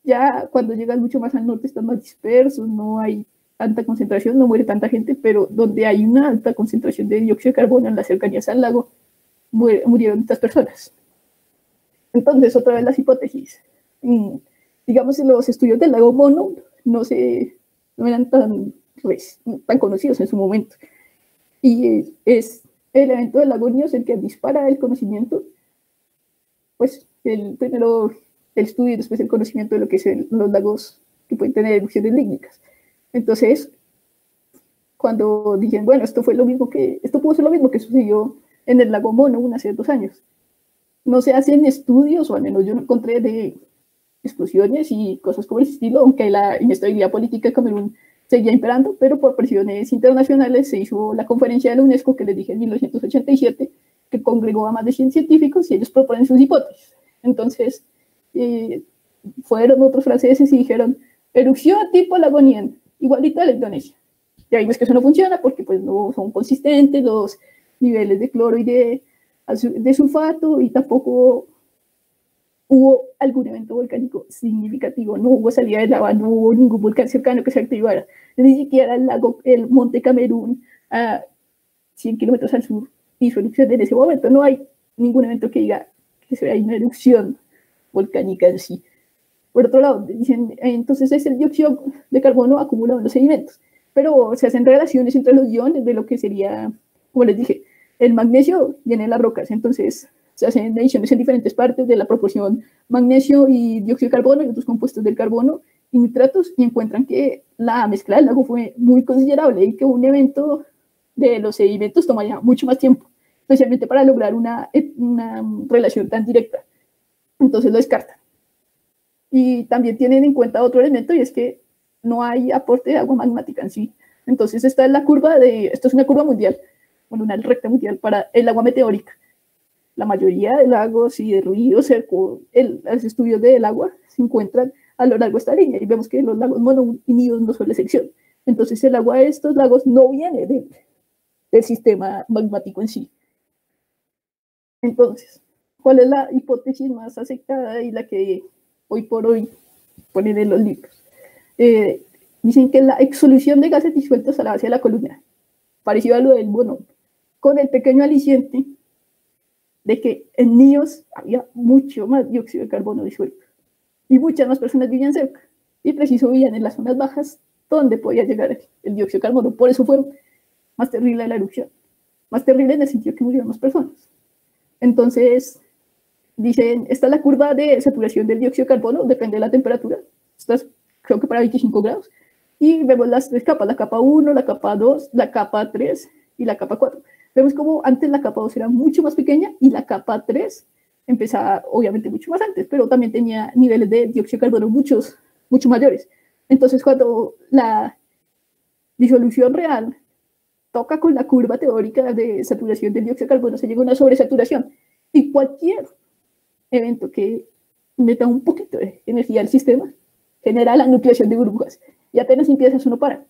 Ya cuando llegan mucho más al norte están más dispersos, no hay tanta concentración, no muere tanta gente, pero donde hay una alta concentración de dióxido de carbono en las cercanías al lago, murieron estas personas. Entonces, otra vez las hipótesis. Digamos, los estudios del lago Mono no eran tan conocidos en su momento. Y es el evento del lago Níos el que dispara el conocimiento, pues primero el estudio y después el conocimiento de lo que son los lagos que pueden tener erupciones lígnicas. Entonces, cuando dicen, bueno, esto pudo ser lo mismo que sucedió en el lago Mono hace 2 años. No se hacen estudios, o al menos yo no encontré, de explosiones y cosas como el estilo, aunque la inestabilidad política de Camerún seguía imperando, pero por presiones internacionales se hizo la conferencia de la UNESCO que les dije en 1987, que congregó a más de 100 científicos y ellos proponen sus hipótesis. Entonces, fueron otros franceses y dijeron, erupción tipo lago Nien, igualita a la Indonesia. Ya vimos que eso no funciona porque pues, no son consistentes los niveles de cloro y de sulfato, y tampoco hubo algún evento volcánico significativo, no hubo salida de lava, no hubo ningún volcán cercano que se activara, ni siquiera el monte Camerún a 100 kilómetros al sur hizo erupción en ese momento. No hay ningún evento que diga que se vea una erupción volcánica en sí. Por otro lado, dicen, entonces es el dióxido de carbono acumulado en los sedimentos, pero se hacen relaciones entre los iones de lo que sería, como les dije, el magnesio viene en las rocas, entonces se hacen mediciones en diferentes partes de la proporción magnesio y dióxido de carbono y otros compuestos del carbono y nitratos, y encuentran que la mezcla del lago fue muy considerable y que un evento de los sedimentos tomaría mucho más tiempo, especialmente para lograr una relación tan directa. Entonces lo descartan. Y también tienen en cuenta otro elemento, y es que no hay aporte de agua magmática en sí. Entonces esta es una curva mundial, bueno, una recta mundial para el agua meteórica. La mayoría de lagos y de ríos, los estudios del agua se encuentran a lo largo de esta línea, y vemos que los lagos Mono y Níos no son la excepción. Entonces el agua de estos lagos no viene del sistema magmático en sí. Entonces, ¿cuál es la hipótesis más aceptada y la que hoy por hoy ponen en los libros? Dicen que la exsolución de gases disueltos a la base de la columna, parecido a lo del Mono, con el pequeño aliciente de que en Níos había mucho más dióxido de carbono disuelto y muchas más personas vivían cerca, y preciso vivían en las zonas bajas donde podía llegar el dióxido de carbono. Por eso fue más terrible la erupción, más terrible en el sentido que murieron más personas. Entonces, dicen, esta es la curva de saturación del dióxido de carbono, depende de la temperatura, esta es, creo que para 25 grados, Y vemos las 3 capas, la capa 1, la capa 2, la capa 3 y la capa 4. Vemos como antes la capa 2 era mucho más pequeña y la capa 3 empezaba obviamente mucho más antes, pero también tenía niveles de dióxido de carbono mucho mayores. Entonces cuando la disolución real toca con la curva teórica de saturación del dióxido de carbono, se llega a una sobresaturación. Y cualquier evento que meta un poquito de energía al sistema genera la nucleación de burbujas. Y apenas empieza eso no para.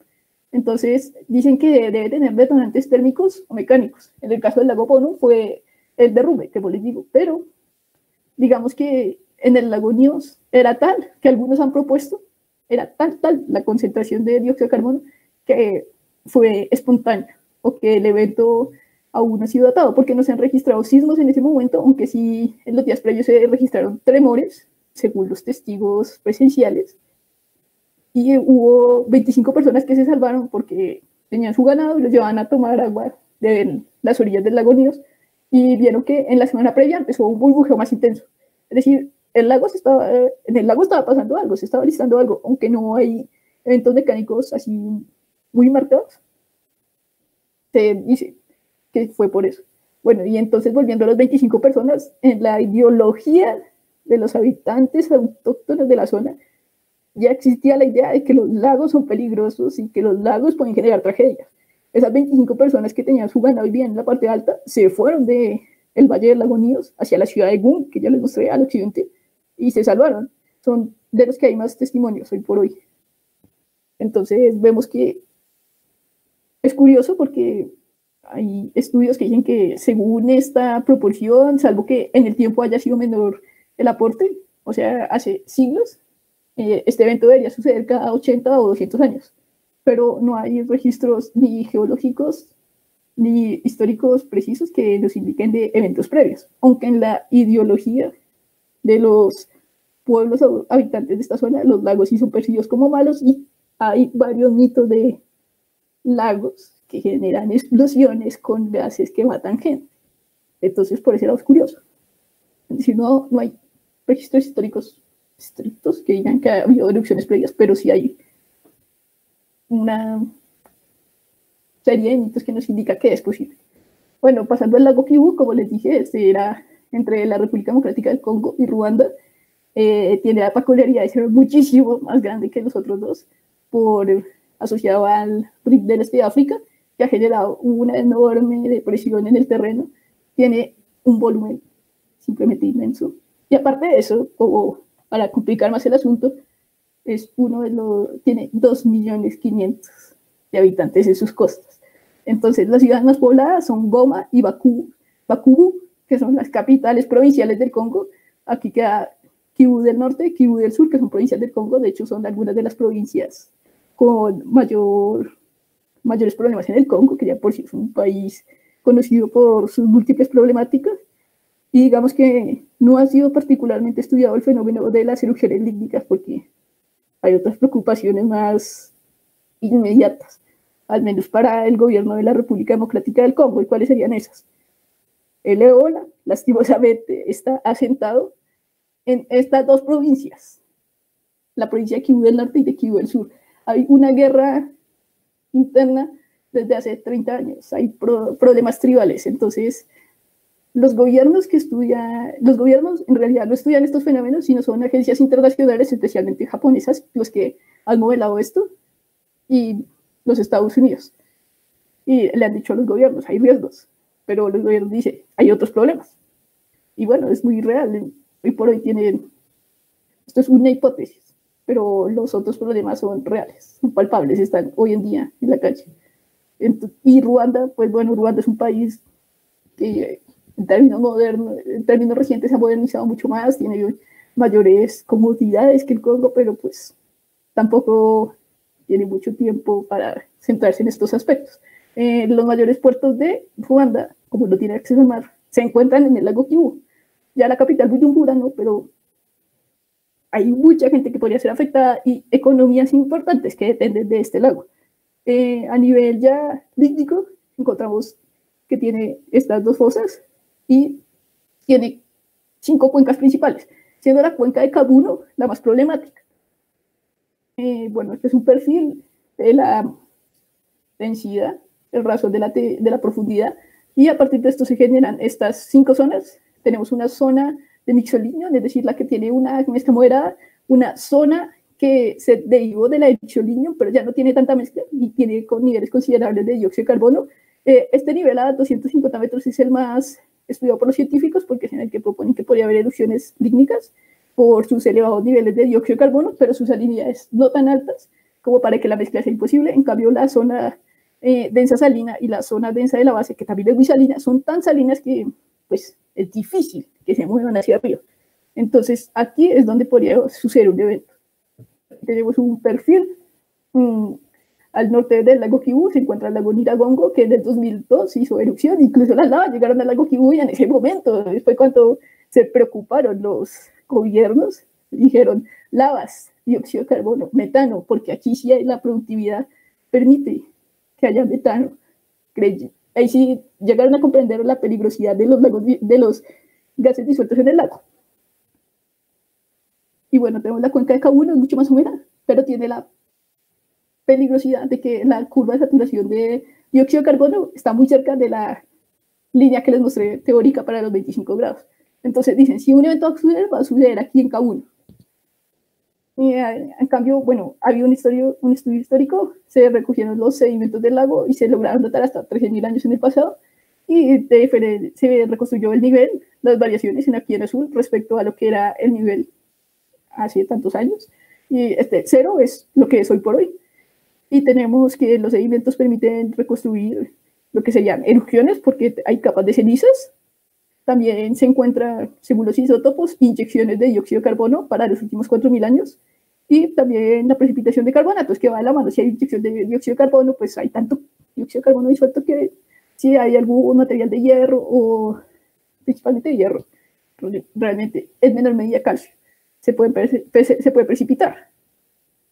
Entonces dicen que debe tener detonantes térmicos o mecánicos. En el caso del lago Pono fue el derrumbe, que les digo. Pero digamos que en el lago Nyos era tal que algunos han propuesto, era tal la concentración de dióxido de carbono que fue espontánea o que el evento aún no ha sido datado, porque no se han registrado sismos en ese momento, aunque sí en los días previos se registraron tremores, según los testigos presenciales, y hubo 25 personas que se salvaron porque tenían su ganado y los llevaban a tomar agua de las orillas del lago Nyos, y vieron que en la semana previa empezó un burbujeo más intenso. Es decir, en el lago estaba pasando algo, se estaba listando algo, aunque no hay eventos mecánicos así muy marcados. Se dice que fue por eso. Bueno, y entonces volviendo a las 25 personas, en la ideología de los habitantes autóctonos de la zona, ya existía la idea de que los lagos son peligrosos y que los lagos pueden generar tragedias. Esas 25 personas que tenían su ganado y vivían en la parte alta se fueron del valle del lago Nyos hacia la ciudad de Gun, que ya les mostré al occidente, y se salvaron. Son de los que hay más testimonios hoy por hoy. Entonces vemos que es curioso porque hay estudios que dicen que según esta proporción, salvo que en el tiempo haya sido menor el aporte, o sea, hace siglos, este evento debería suceder cada 80 o 200 años, pero no hay registros ni geológicos ni históricos precisos que nos indiquen de eventos previos, aunque en la ideología de los pueblos habitantes de esta zona, los lagos sí son percibidos como malos y hay varios mitos de lagos que generan explosiones con gases que matan gente. Entonces, por eso era curioso. Es decir, no hay registros históricos estrictos que digan que ha habido erupciones previas, pero sí hay una serie de mitos que nos indica que es posible. Bueno, pasando al lago Kivu, como les dije, este era entre la República Democrática del Congo y Ruanda. Tiene la peculiaridad de ser muchísimo más grande que los otros dos, asociado al RIP del este de África, que ha generado una enorme depresión en el terreno. Tiene un volumen simplemente inmenso. Y aparte de eso, como para complicar más el asunto, tiene 2.500.000 de habitantes en sus costas. Entonces, las ciudades más pobladas son Goma y Bakubu, que son las capitales provinciales del Congo. Aquí queda Kivu del norte y Kivu del sur, que son provincias del Congo. De hecho, son algunas de las provincias con mayores problemas en el Congo, que ya por sí es un país conocido por sus múltiples problemáticas. Y digamos que no ha sido particularmente estudiado el fenómeno de las erupciones lígnicas porque hay otras preocupaciones más inmediatas, al menos para el gobierno de la República Democrática del Congo. ¿Y cuáles serían esas? El ébola, lastimosamente, está asentado en estas dos provincias, la provincia de Kivu del norte y de Kivu del sur. Hay una guerra interna desde hace 30 años, hay problemas tribales. Entonces, los gobiernos en realidad no estudian estos fenómenos, sino son agencias internacionales, especialmente japonesas, los que han modelado esto, y los Estados Unidos. Y le han dicho a los gobiernos, hay riesgos, pero los gobiernos dicen, hay otros problemas. Y bueno, es muy real. Hoy por hoy esto es una hipótesis, pero los otros problemas son reales, son palpables, están hoy en día en la calle. Y Ruanda, pues bueno, Ruanda es un país que en términos recientes se ha modernizado mucho más, tiene mayores comodidades que el Congo, pero pues tampoco tiene mucho tiempo para centrarse en estos aspectos. Los mayores puertos de Ruanda, como no tiene acceso al mar, se encuentran en el lago Kivu. Ya la capital Bujumbura, ¿no? Pero hay mucha gente que podría ser afectada y economías importantes que dependen de este lago. A nivel ya líquido, encontramos que tiene estas dos fosas y tiene 5 cuencas principales, siendo la cuenca de Kabuno la más problemática. Bueno, este es un perfil de la densidad, el rasgo de la profundidad, y a partir de esto se generan estas 5 zonas. Tenemos una zona de mixolinio, es decir, la que tiene una mezcla moderada, una zona que se derivó de la de mixolinio, pero ya no tiene tanta mezcla y tiene con niveles considerables de dióxido de carbono. Este nivel a 250 metros es el más estudiado por los científicos porque es en el que proponen que podría haber erupciones lígnicas por sus elevados niveles de dióxido de carbono, pero sus salinidades no tan altas como para que la mezcla sea imposible. En cambio, la zona densa salina y la zona densa de la base, que también es muy salina, son tan salinas que pues, es difícil que se muevan hacia arriba. Entonces, aquí es donde podría suceder un evento. Tenemos un perfil. Al norte del lago Kivu se encuentra el lago Nyiragongo, que en el 2002 hizo erupción. Incluso las lavas llegaron al lago Kivu y en ese momento, después cuando se preocuparon los gobiernos, dijeron lavas, dióxido de carbono, metano, porque aquí sí hay la productividad permite que haya metano. Ahí sí llegaron a comprender la peligrosidad de los lagos, de los gases disueltos en el lago. Y bueno, tenemos la cuenca de Kabuno, es mucho más húmeda, pero tiene la peligrosidad de que la curva de saturación de dióxido de carbono está muy cerca de la línea que les mostré teórica para los 25 grados. Entonces dicen, si un evento va a suceder aquí en Kabuno. En cambio, bueno, había un estudio histórico, se recogieron los sedimentos del lago y se lograron datar hasta 13.000 años en el pasado, y se reconstruyó el nivel, las variaciones en aquí en azul respecto a lo que era el nivel hace tantos años, y este 0 es lo que es hoy por hoy. Y tenemos que los sedimentos permiten reconstruir lo que serían erupciones, porque hay capas de cenizas. También se encuentran, según los isótopos, inyecciones de dióxido de carbono para los últimos 4.000 años. Y también la precipitación de carbonatos, que va de la mano. Si hay inyección de dióxido de carbono, pues hay tanto dióxido de carbono disuelto que si hay algún material de hierro, o principalmente de hierro, realmente en menor medida calcio, se puede precipitar.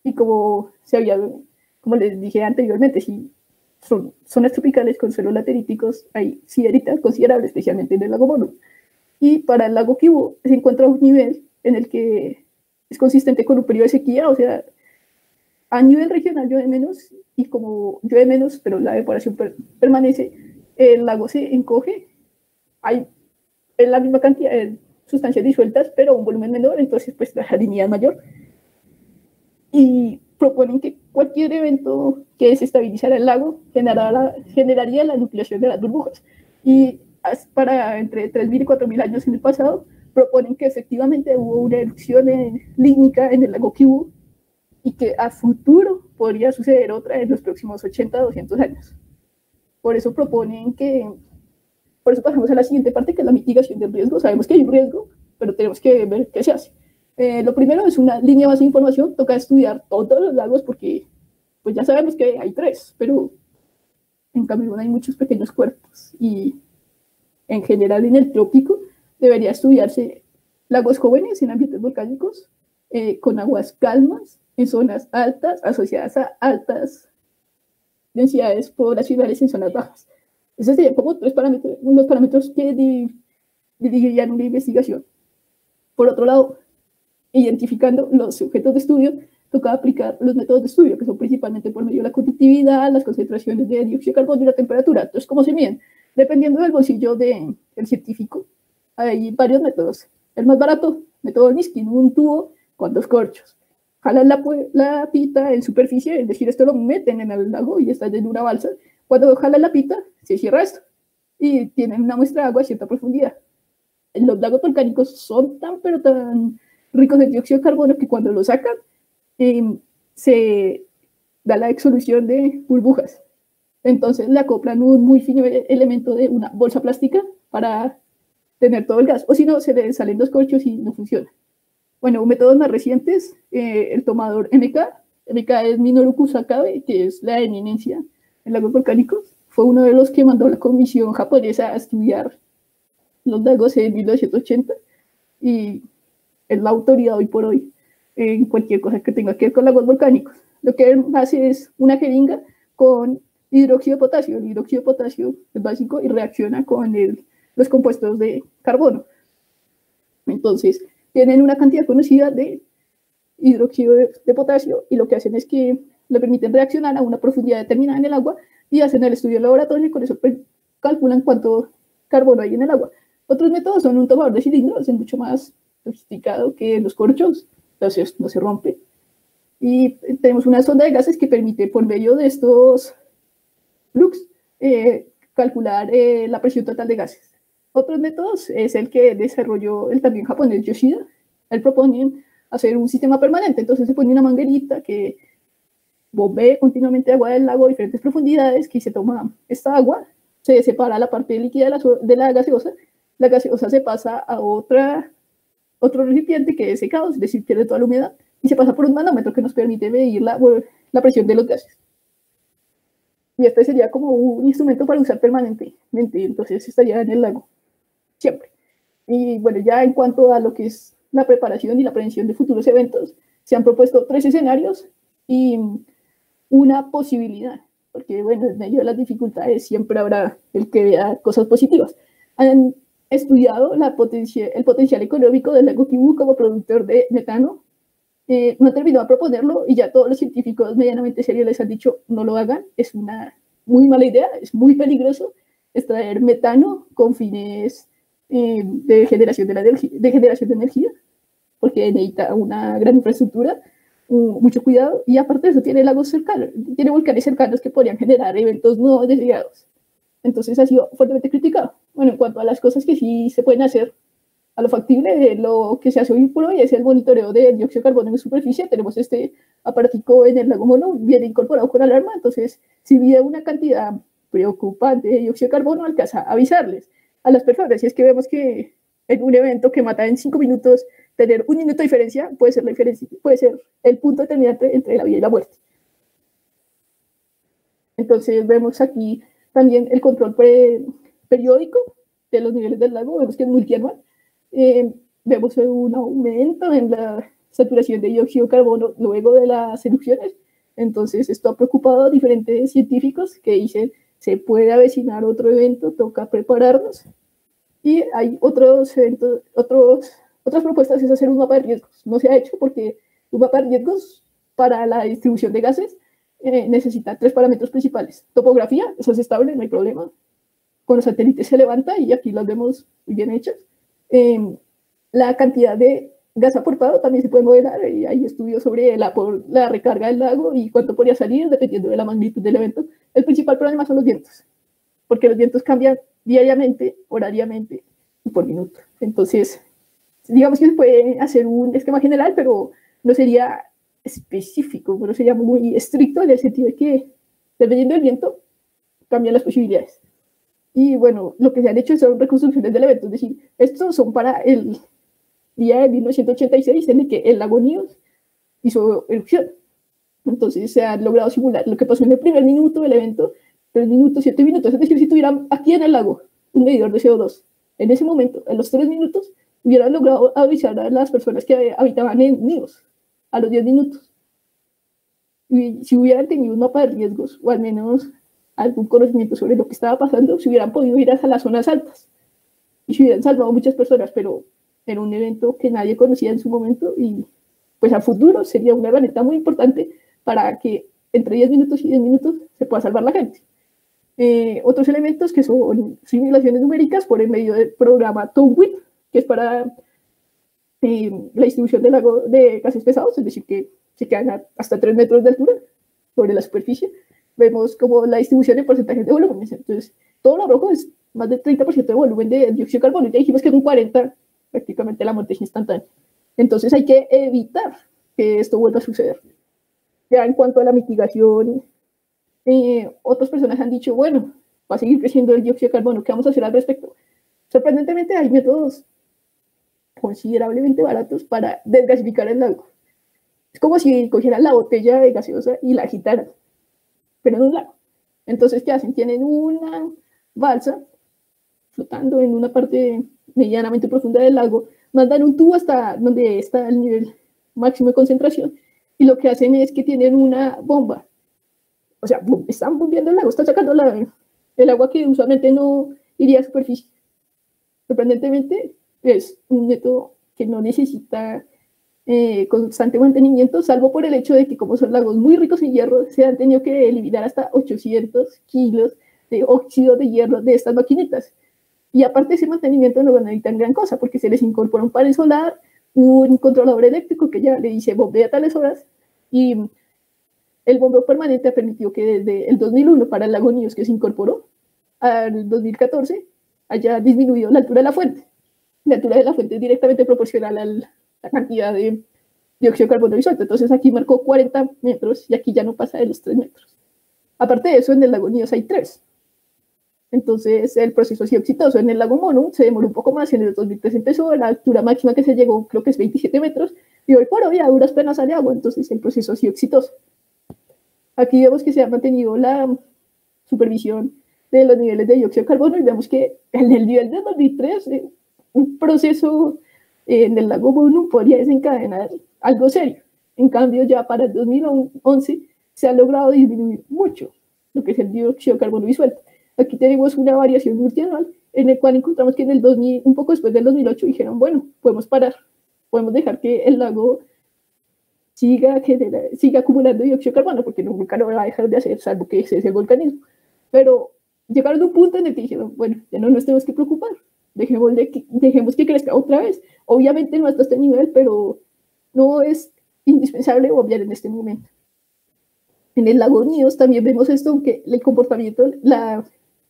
Y como les dije anteriormente, si son zonas tropicales con suelos lateríticos, hay siderita considerable, especialmente en el lago Bono. Y para el lago Kivu se encuentra un nivel en el que es consistente con un periodo de sequía, o sea, a nivel regional llueve menos, y como llueve menos, pero la evaporación permanece, el lago se encoge, hay la misma cantidad de sustancias disueltas, pero un volumen menor, entonces pues la salinidad es mayor. Y proponen que cualquier evento que desestabilizara el lago generaría la nucleación de las burbujas. Y para entre 3.000 y 4.000 años en el pasado, proponen que efectivamente hubo una erupción lígnica en el lago Kivu y que a futuro podría suceder otra en los próximos 80 a 200 años. Por eso proponen por eso pasamos a la siguiente parte, que es la mitigación del riesgo. Sabemos que hay un riesgo, pero tenemos que ver qué se hace. Lo primero es una línea base de información. Toca estudiar todos los lagos porque pues ya sabemos que hay 3, pero en Camerún hay muchos pequeños cuerpos, y en general en el trópico debería estudiarse lagos jóvenes en ambientes volcánicos, con aguas calmas, en zonas altas, asociadas a altas densidades poblacionales en zonas bajas. Esos serían como unos parámetros que dirigirían una investigación. Por otro lado, identificando los sujetos de estudio, toca aplicar los métodos de estudio, que son principalmente por medio de la conductividad, las concentraciones de dióxido de carbono y la temperatura. Entonces, ¿cómo se miden? Dependiendo del bolsillo del científico, hay varios métodos. El más barato, método Niskin, un tubo con 2 corchos. Jalan la pita en superficie, es decir, esto lo meten en el lago y está en una balsa. Cuando jalan la pita, se cierra esto y tienen una muestra de agua a cierta profundidad. Los lagos volcánicos son pero tan ricos en dióxido de carbono que cuando lo sacan, se da la exsolución de burbujas. Entonces le acoplan un muy fino elemento de una bolsa plástica para tener todo el gas, o si no, se le salen los corchos y no funciona. Bueno, métodos más recientes, el tomador MK es Minoru Kusakabe, que es la eminencia en lagos volcánicos. Fue uno de los que mandó la comisión japonesa a estudiar los lagos en 1980, y es la autoridad hoy por hoy en cualquier cosa que tenga que ver con lagos volcánicos. Lo que él hace es una jeringa con hidróxido de potasio. El hidróxido de potasio es básico y reacciona con los compuestos de carbono. Entonces, tienen una cantidad conocida de hidróxido de potasio, y lo que hacen es que le permiten reaccionar a una profundidad determinada en el agua y hacen el estudio en laboratorio y con eso calculan cuánto carbono hay en el agua. Otros métodos son un tomador de cilindros, es mucho más sofisticado que los corchos, entonces no se rompe. Y tenemos una sonda de gases que permite, por medio de estos flux, calcular la presión total de gases. Otros métodos es el que desarrolló el también japonés Yoshida. Él propone hacer un sistema permanente, entonces se pone una manguerita que bombee continuamente agua del lago a diferentes profundidades, que se toma esta agua, se separa la parte líquida de la gaseosa se pasa a otro recipiente que es secado, es decir, pierde toda la humedad, y se pasa por un manómetro que nos permite medir la presión de los gases. Y este sería como un instrumento para usar permanentemente, entonces estaría en el lago, siempre. Y bueno, ya en cuanto a lo que es la preparación y la prevención de futuros eventos, se han propuesto 3 escenarios y una posibilidad, porque bueno, en medio de las dificultades siempre habrá el que vea cosas positivas. Han estudiado el potencial económico del lago Kibú como productor de metano. No terminó a proponerlo y ya todos los científicos medianamente serios les han dicho no lo hagan, es una muy mala idea, es muy peligroso extraer metano con fines de generación de energía, porque necesita una gran infraestructura, mucho cuidado, y aparte de eso tiene lagos cercanos, tiene volcanes cercanos que podrían generar eventos no deseados. Entonces ha sido fuertemente criticado. Bueno, en cuanto a las cosas que sí se pueden hacer, a lo factible, lo que se hace hoy por hoy es el monitoreo de dióxido de carbono en superficie. Tenemos este aparatico en el lago Mono, viene incorporado con alarma, entonces si viene una cantidad preocupante de dióxido de carbono, alcanza a avisarles a las personas. Si es que vemos que en un evento que mata en 5 minutos, tener 1 minuto de diferencia puede ser la diferencia, puede ser el punto determinante entre la vida y la muerte. Entonces vemos aquí también el control periódico de los niveles del lago, vemos que es multianual. Vemos un aumento en la saturación de dióxido de carbono luego de las erupciones. Entonces esto ha preocupado a diferentes científicos que dicen se puede avecinar otro evento, toca prepararnos. Y hay otras propuestas, es hacer un mapa de riesgos. No se ha hecho porque un mapa de riesgos para la distribución de gases necesita 3 parámetros principales. Topografía, eso es estable, no hay problema. Con los satélites se levanta y aquí las vemos muy bien hechas. La cantidad de gas aportado también se puede modelar y hay estudios sobre la recarga del lago y cuánto podría salir dependiendo de la magnitud del evento. El principal problema son los vientos, porque los vientos cambian diariamente, horariamente y por minuto. Entonces, digamos que se puede hacer un esquema general, pero no sería específico, pero sería muy estricto en el sentido de que dependiendo del viento cambian las posibilidades. Y bueno, lo que se han hecho son reconstrucciones del evento, es decir, estos son para el día de 1986 en el que el lago News hizo erupción. Entonces se han logrado simular lo que pasó en el primer minuto del evento, 3 minutos, 7 minutos, es decir, si tuvieran aquí en el lago un medidor de CO2, en ese momento, en los 3 minutos, hubieran logrado avisar a las personas que habitaban en News a los 10 minutos. Y si hubieran tenido un mapa de riesgos, o al menos algún conocimiento sobre lo que estaba pasando, se hubieran podido ir hasta las zonas altas y se hubieran salvado muchas personas, pero era un evento que nadie conocía en su momento y pues a futuro sería una herramienta muy importante para que entre 10 minutos y 10 minutos se pueda salvar la gente. Otros elementos que son simulaciones numéricas por el medio del programa TOWIP, que es para la distribución de gases pesados, es decir, que se quedan hasta 3 metros de altura sobre la superficie. Vemos como la distribución en porcentajes de volumen. Entonces, todo lo rojo es más del 30% de volumen de dióxido de carbono. Ya dijimos que es un 40%, prácticamente la muerte es instantánea. Entonces, hay que evitar que esto vuelva a suceder. Ya en cuanto a la mitigación, otras personas han dicho, bueno, va a seguir creciendo el dióxido de carbono, ¿qué vamos a hacer al respecto? Sorprendentemente, hay métodos considerablemente baratos para desgasificar el lago. Es como si cogieran la botella de gaseosa y la agitaran, pero en un lago. Entonces, ¿qué hacen? Tienen una balsa flotando en una parte medianamente profunda del lago, mandan un tubo hasta donde está el nivel máximo de concentración y lo que hacen es que tienen una bomba. O sea, están bombeando el lago, están sacando el agua que usualmente no iría a superficie. Sorprendentemente, es un método que no necesita constante mantenimiento, salvo por el hecho de que como son lagos muy ricos en hierro, se han tenido que eliminar hasta 800 kilos de óxido de hierro de estas maquinitas. Y aparte de ese mantenimiento no necesitan gran cosa, porque se les incorpora un panel solar, un controlador eléctrico que ya le dice bombea a tales horas, y el bombeo permanente ha permitido que desde el 2001 para el lago Níos, que se incorporó, al 2014 haya disminuido la altura de la fuente. La altura de la fuente es directamente proporcional a la cantidad de dióxido de carbono disuelto. Entonces aquí marcó 40 metros y aquí ya no pasa de los 3 metros. Aparte de eso, en el lago Níos hay 3. Entonces el proceso ha sido exitoso. En el lago Mono se demoró un poco más, en el 2003 empezó, la altura máxima que se llegó creo que es 27 metros, y hoy por hoy a duras penas sale agua, entonces el proceso ha sido exitoso. Aquí vemos que se ha mantenido la supervisión de los niveles de dióxido de carbono y vemos que en el nivel de 2003 un proceso en el lago Mono podría desencadenar algo serio. En cambio, ya para el 2011 se ha logrado disminuir mucho lo que es el dióxido de carbono disuelto. Aquí tenemos una variación multianual en el cual encontramos que en el 2000, un poco después del 2008, dijeron, bueno, podemos parar, podemos dejar que el lago siga acumulando dióxido de carbono, porque nunca lo va a dejar de hacer, salvo que ese es el volcanismo. Pero llegaron a un punto en el que dijeron, bueno, ya no nos tenemos que preocupar, dejemos que crezca otra vez. Obviamente no hasta este nivel, pero no es indispensable obviar en este momento. En el lago Níos también vemos esto, aunque el comportamiento, la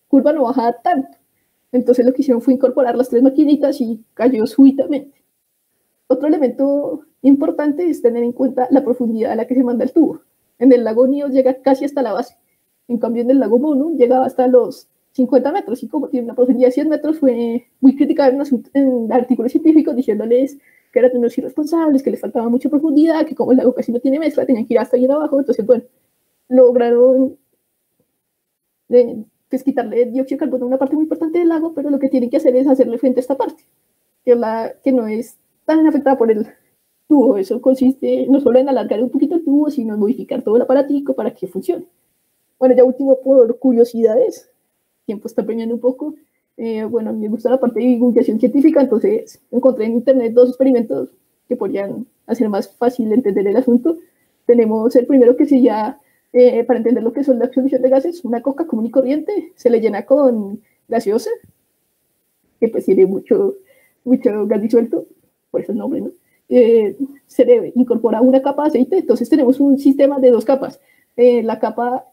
curva no bajaba tanto. Entonces lo que hicieron fue incorporar las 3 maquinitas y cayó súbitamente. Otro elemento importante es tener en cuenta la profundidad a la que se manda el tubo. En el lago Níos llega casi hasta la base. En cambio, en el lago Mono llegaba hasta los 50 metros. Y como tiene una profundidad de 100 metros, fue muy criticada en artículos científicos diciéndoles que eran unos irresponsables, que les faltaba mucha profundidad, que como el lago casi no tiene mezcla, tenían que ir hasta ahí abajo. Entonces, bueno, lograron pues, quitarle el dióxido de carbono a una parte muy importante del lago, pero lo que tienen que hacer es hacerle frente a esta parte, que no es tan afectada por el tubo. Eso consiste no solo en alargar un poquito el tubo, sino en modificar todo el aparatico para que funcione. Bueno, ya último, por curiosidades, el tiempo está premiando un poco. Bueno, me gusta la parte de divulgación científica, entonces encontré en internet 2 experimentos que podrían hacer más fácil entender el asunto. Tenemos el primero que se llama, para entender lo que son la absorción de gases, una coca común y corriente, se le llena con gaseosa, que pues tiene mucho gas disuelto, por eso el nombre, ¿no? Se le incorpora una capa de aceite, entonces tenemos un sistema de 2 capas. La capa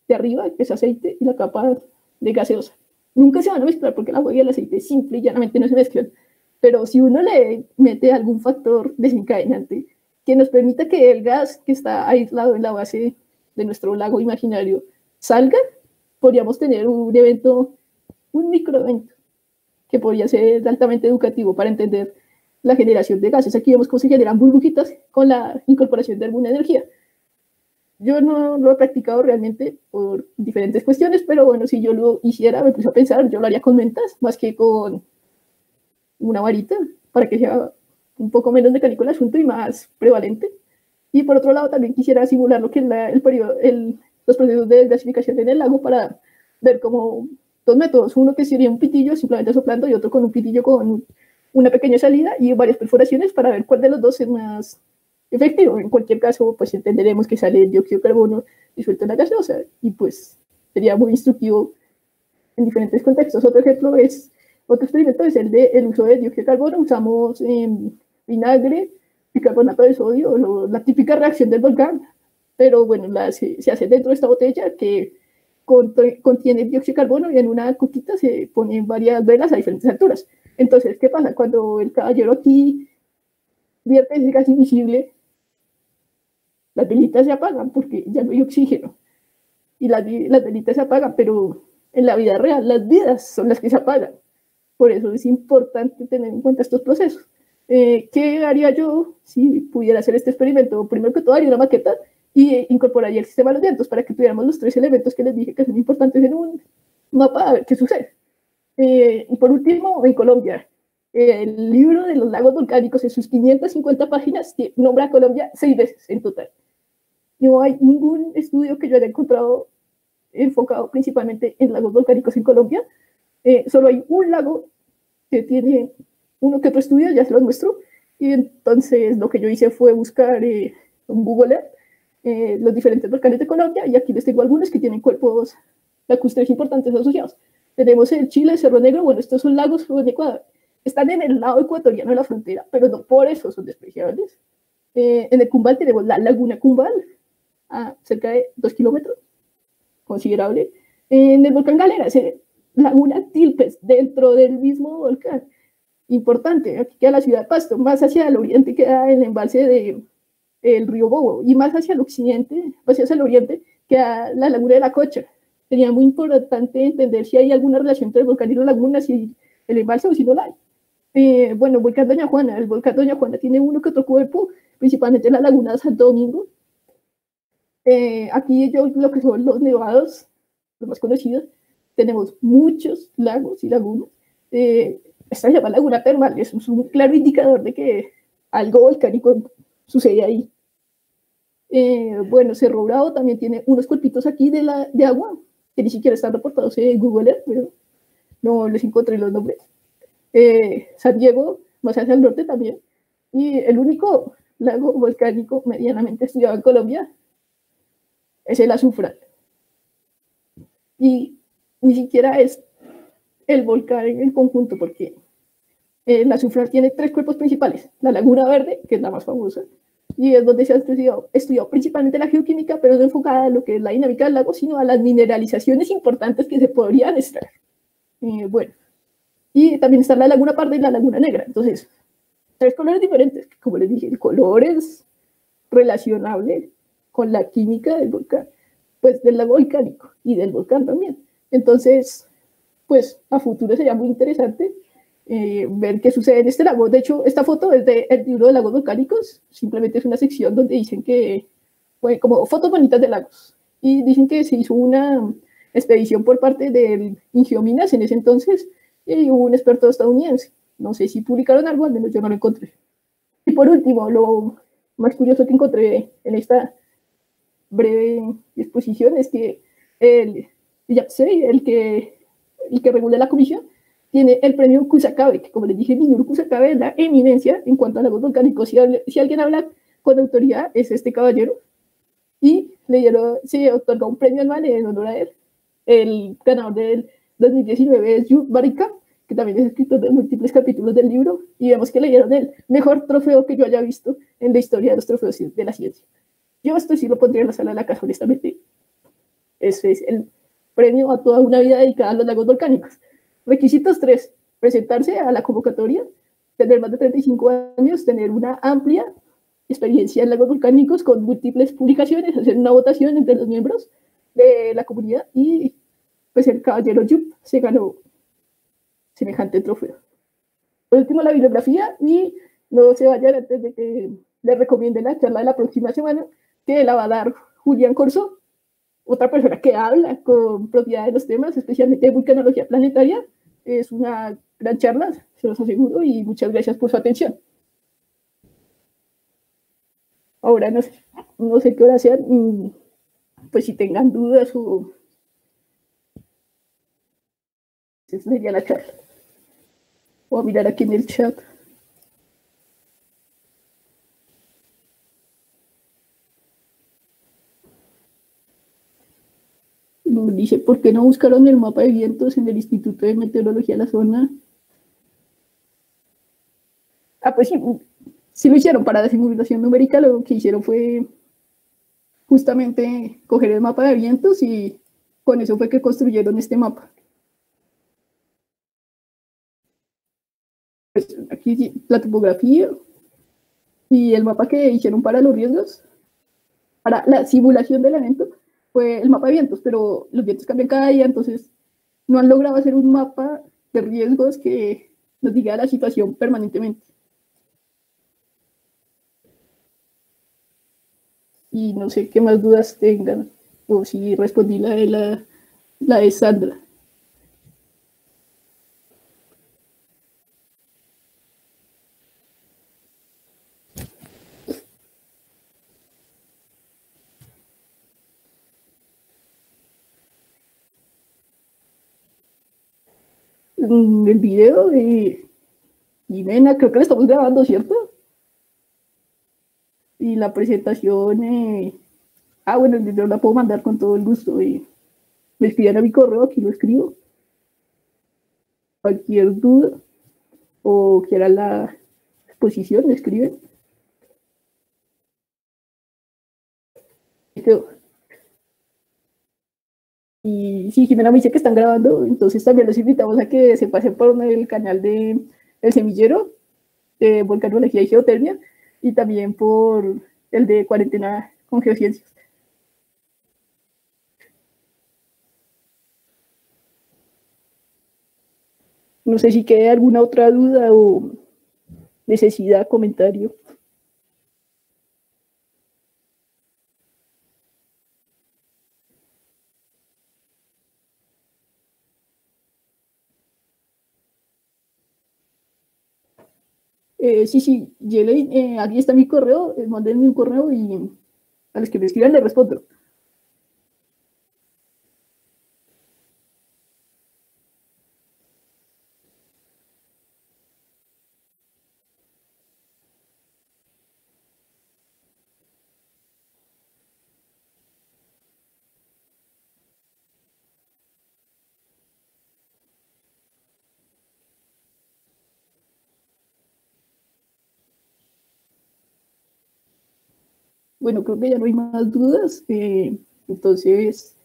de arriba, que es aceite, y la capa de gaseosa. Nunca se van a mezclar porque el agua y el aceite simple y llanamente no se mezclan. Pero si uno le mete algún factor desencadenante que nos permita que el gas que está aislado en la base de nuestro lago imaginario salga, podríamos tener un evento, un microevento, que podría ser altamente educativo para entender la generación de gases. Aquí vemos cómo se generan burbujitas con la incorporación de alguna energía. Yo no lo he practicado realmente por diferentes cuestiones, pero bueno, si yo lo hiciera, me puse a pensar, yo lo haría con mentas más que con una varita, para que sea un poco menos mecánico el asunto y más prevalente. Y por otro lado, también quisiera simular lo que es los procesos de gasificación en el lago para ver como 2 métodos. Uno que sería un pitillo simplemente soplando y otro con un pitillo con una pequeña salida y varias perforaciones para ver cuál de los dos es más efectivo. En cualquier caso, pues entenderemos que sale el dióxido de carbono disuelto en la gaseosa y pues sería muy instructivo en diferentes contextos. Otro experimento es el uso de dióxido de carbono. Usamos vinagre, bicarbonato de sodio, la típica reacción del volcán, pero bueno, se hace dentro de esta botella que contiene dióxido de carbono y en una coquita se ponen varias velas a diferentes alturas. Entonces, ¿qué pasa? Cuando el caballero aquí vierte ese gas invisible, las velitas se apagan porque ya no hay oxígeno y las velitas se apagan, pero en la vida real las vidas son las que se apagan. Por eso es importante tener en cuenta estos procesos. ¿Qué haría yo si pudiera hacer este experimento? Primero que todo, haría una maqueta y incorporaría el sistema de los vientos para que tuviéramos los 3 elementos que les dije que son importantes en un mapa a ver qué sucede. Y por último, en Colombia, el libro de los lagos volcánicos en sus 550 páginas nombra a Colombia 6 veces en total. No hay ningún estudio que yo haya encontrado enfocado principalmente en lagos volcánicos en Colombia. Solo hay un lago que tiene uno que otro estudio, ya se los muestro, Y entonces lo que yo hice fue buscar en Google los diferentes volcanes de Colombia, y aquí les tengo algunos que tienen cuerpos lacustres importantes asociados. Tenemos el Chile, Cerro Negro, bueno, estos son lagos en Ecuador. Están en el lado ecuatoriano de la frontera, pero no por eso son despreciables. En el Cumbal tenemos la Laguna Cumbal, a cerca de 2 kilómetros, considerable. En el volcán Galera, Laguna Tilpes, dentro del mismo volcán, importante. Aquí queda la ciudad de Pasto, más hacia el oriente queda el embalse del río Bobo, y más hacia el occidente, hacia el oriente, queda la Laguna de la Cocha. Sería muy importante entender si hay alguna relación entre el volcán y la laguna, si el embalse o si no la hay. Bueno, volcán Doña Juana. El volcán Doña Juana tiene uno que otro cuerpo, principalmente en la laguna de Santo Domingo. Aquí yo lo que son los nevados, los más conocidos, tenemos muchos lagos y lagunas. Esta se llama laguna termal, es un claro indicador de que algo volcánico sucede ahí. Bueno, Cerro Bravo también tiene unos cuerpitos aquí de agua, que ni siquiera están reportados en Google Earth, pero no les encontré los nombres. San Diego, más hacia el norte también. Y el único lago volcánico medianamente estudiado en Colombia es el Azufral. Y ni siquiera es el volcán en el conjunto, porque el Azufral tiene 3 cuerpos principales. La Laguna Verde, que es la más famosa, y es donde se ha estudiado principalmente la geoquímica, pero no enfocada a lo que es la dinámica del lago, sino a las mineralizaciones importantes que se podrían extraer. Bueno, y también está la Laguna Parda y la Laguna Negra. Entonces, 3 colores diferentes. Como les dije, el color es relacionable con la química del volcán, pues del lago volcánico y del volcán también. Entonces, pues a futuro sería muy interesante ver qué sucede en este lago. De hecho, esta foto es del libro de lagos volcánicos, simplemente es una sección donde dicen que fue como fotos bonitas de lagos, y dicen que se hizo una expedición por parte del Ingiominas en ese entonces, y hubo un experto estadounidense. No sé si publicaron algo, al menos yo no lo encontré. Y por último, lo más curioso que encontré en esta breve exposición es que el YAPSEI, el que regula la comisión, tiene el premio Kusakabe, que como les dije, Minoru Kusakabe es la eminencia en cuanto a lagos volcánicos. Si alguien habla con autoridad, es este caballero, y se otorga un premio anual en honor a él. El ganador del 2019 es Yu Barika, que también es escritor de múltiples capítulos del libro, y vemos que le dieron el mejor trofeo que yo haya visto en la historia de los trofeos de la ciencia. Yo esto sí lo pondría en la sala de la casa, honestamente. Ese es el premio a toda una vida dedicada a los lagos volcánicos. Requisitos 3: presentarse a la convocatoria, tener más de 35 años, tener una amplia experiencia en lagos volcánicos con múltiples publicaciones, hacer una votación entre los miembros de la comunidad, y pues el caballero Yup se ganó semejante trofeo. Por último, la bibliografía, y no se vayan antes de que les recomiende la charla de la próxima semana, que la va a dar Julián Corso, otra persona que habla con propiedad de los temas, especialmente de vulcanología planetaria. Es una gran charla, se los aseguro, y muchas gracias por su atención. Ahora no sé qué hora sean, pues si tengan dudas o... Esa sería la charla. Voy a mirar aquí en el chat. Dice, ¿por qué no buscaron el mapa de vientos en el Instituto de Meteorología de la zona? Pues sí lo hicieron para la simulación numérica. Lo que hicieron fue justamente coger el mapa de vientos, y con eso fue que construyeron este mapa. Pues aquí la topografía y el mapa que hicieron para los riesgos, para la simulación del evento, fue el mapa de vientos, pero los vientos cambian cada día, entonces no han logrado hacer un mapa de riesgos que nos diga la situación permanentemente. Y no sé qué más dudas tengan, o si respondí la de Sandra. El video de Jimena, creo que lo estamos grabando, ¿cierto? Y la presentación, bueno, yo la puedo mandar con todo el gusto. Me escriban a mi correo, aquí lo escribo. Cualquier duda o quiera la exposición, me escriben. Y sí, Jimena me dice que están grabando, entonces también los invitamos a que se pasen por el canal de El Semillero, de Volcanología y Geotermia, y también por el de Cuarentena con Geociencias. No sé si queda alguna otra duda o necesidad, comentario. Sí, Yeley, aquí está mi correo, mándenme un correo y a los que me escriban les respondo. Bueno, creo que ya no hay más dudas, entonces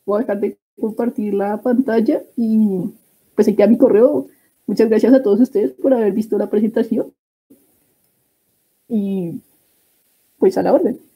voy a dejar de compartir la pantalla y pues ahí queda mi correo. Muchas gracias a todos ustedes por haber visto la presentación y pues a la orden.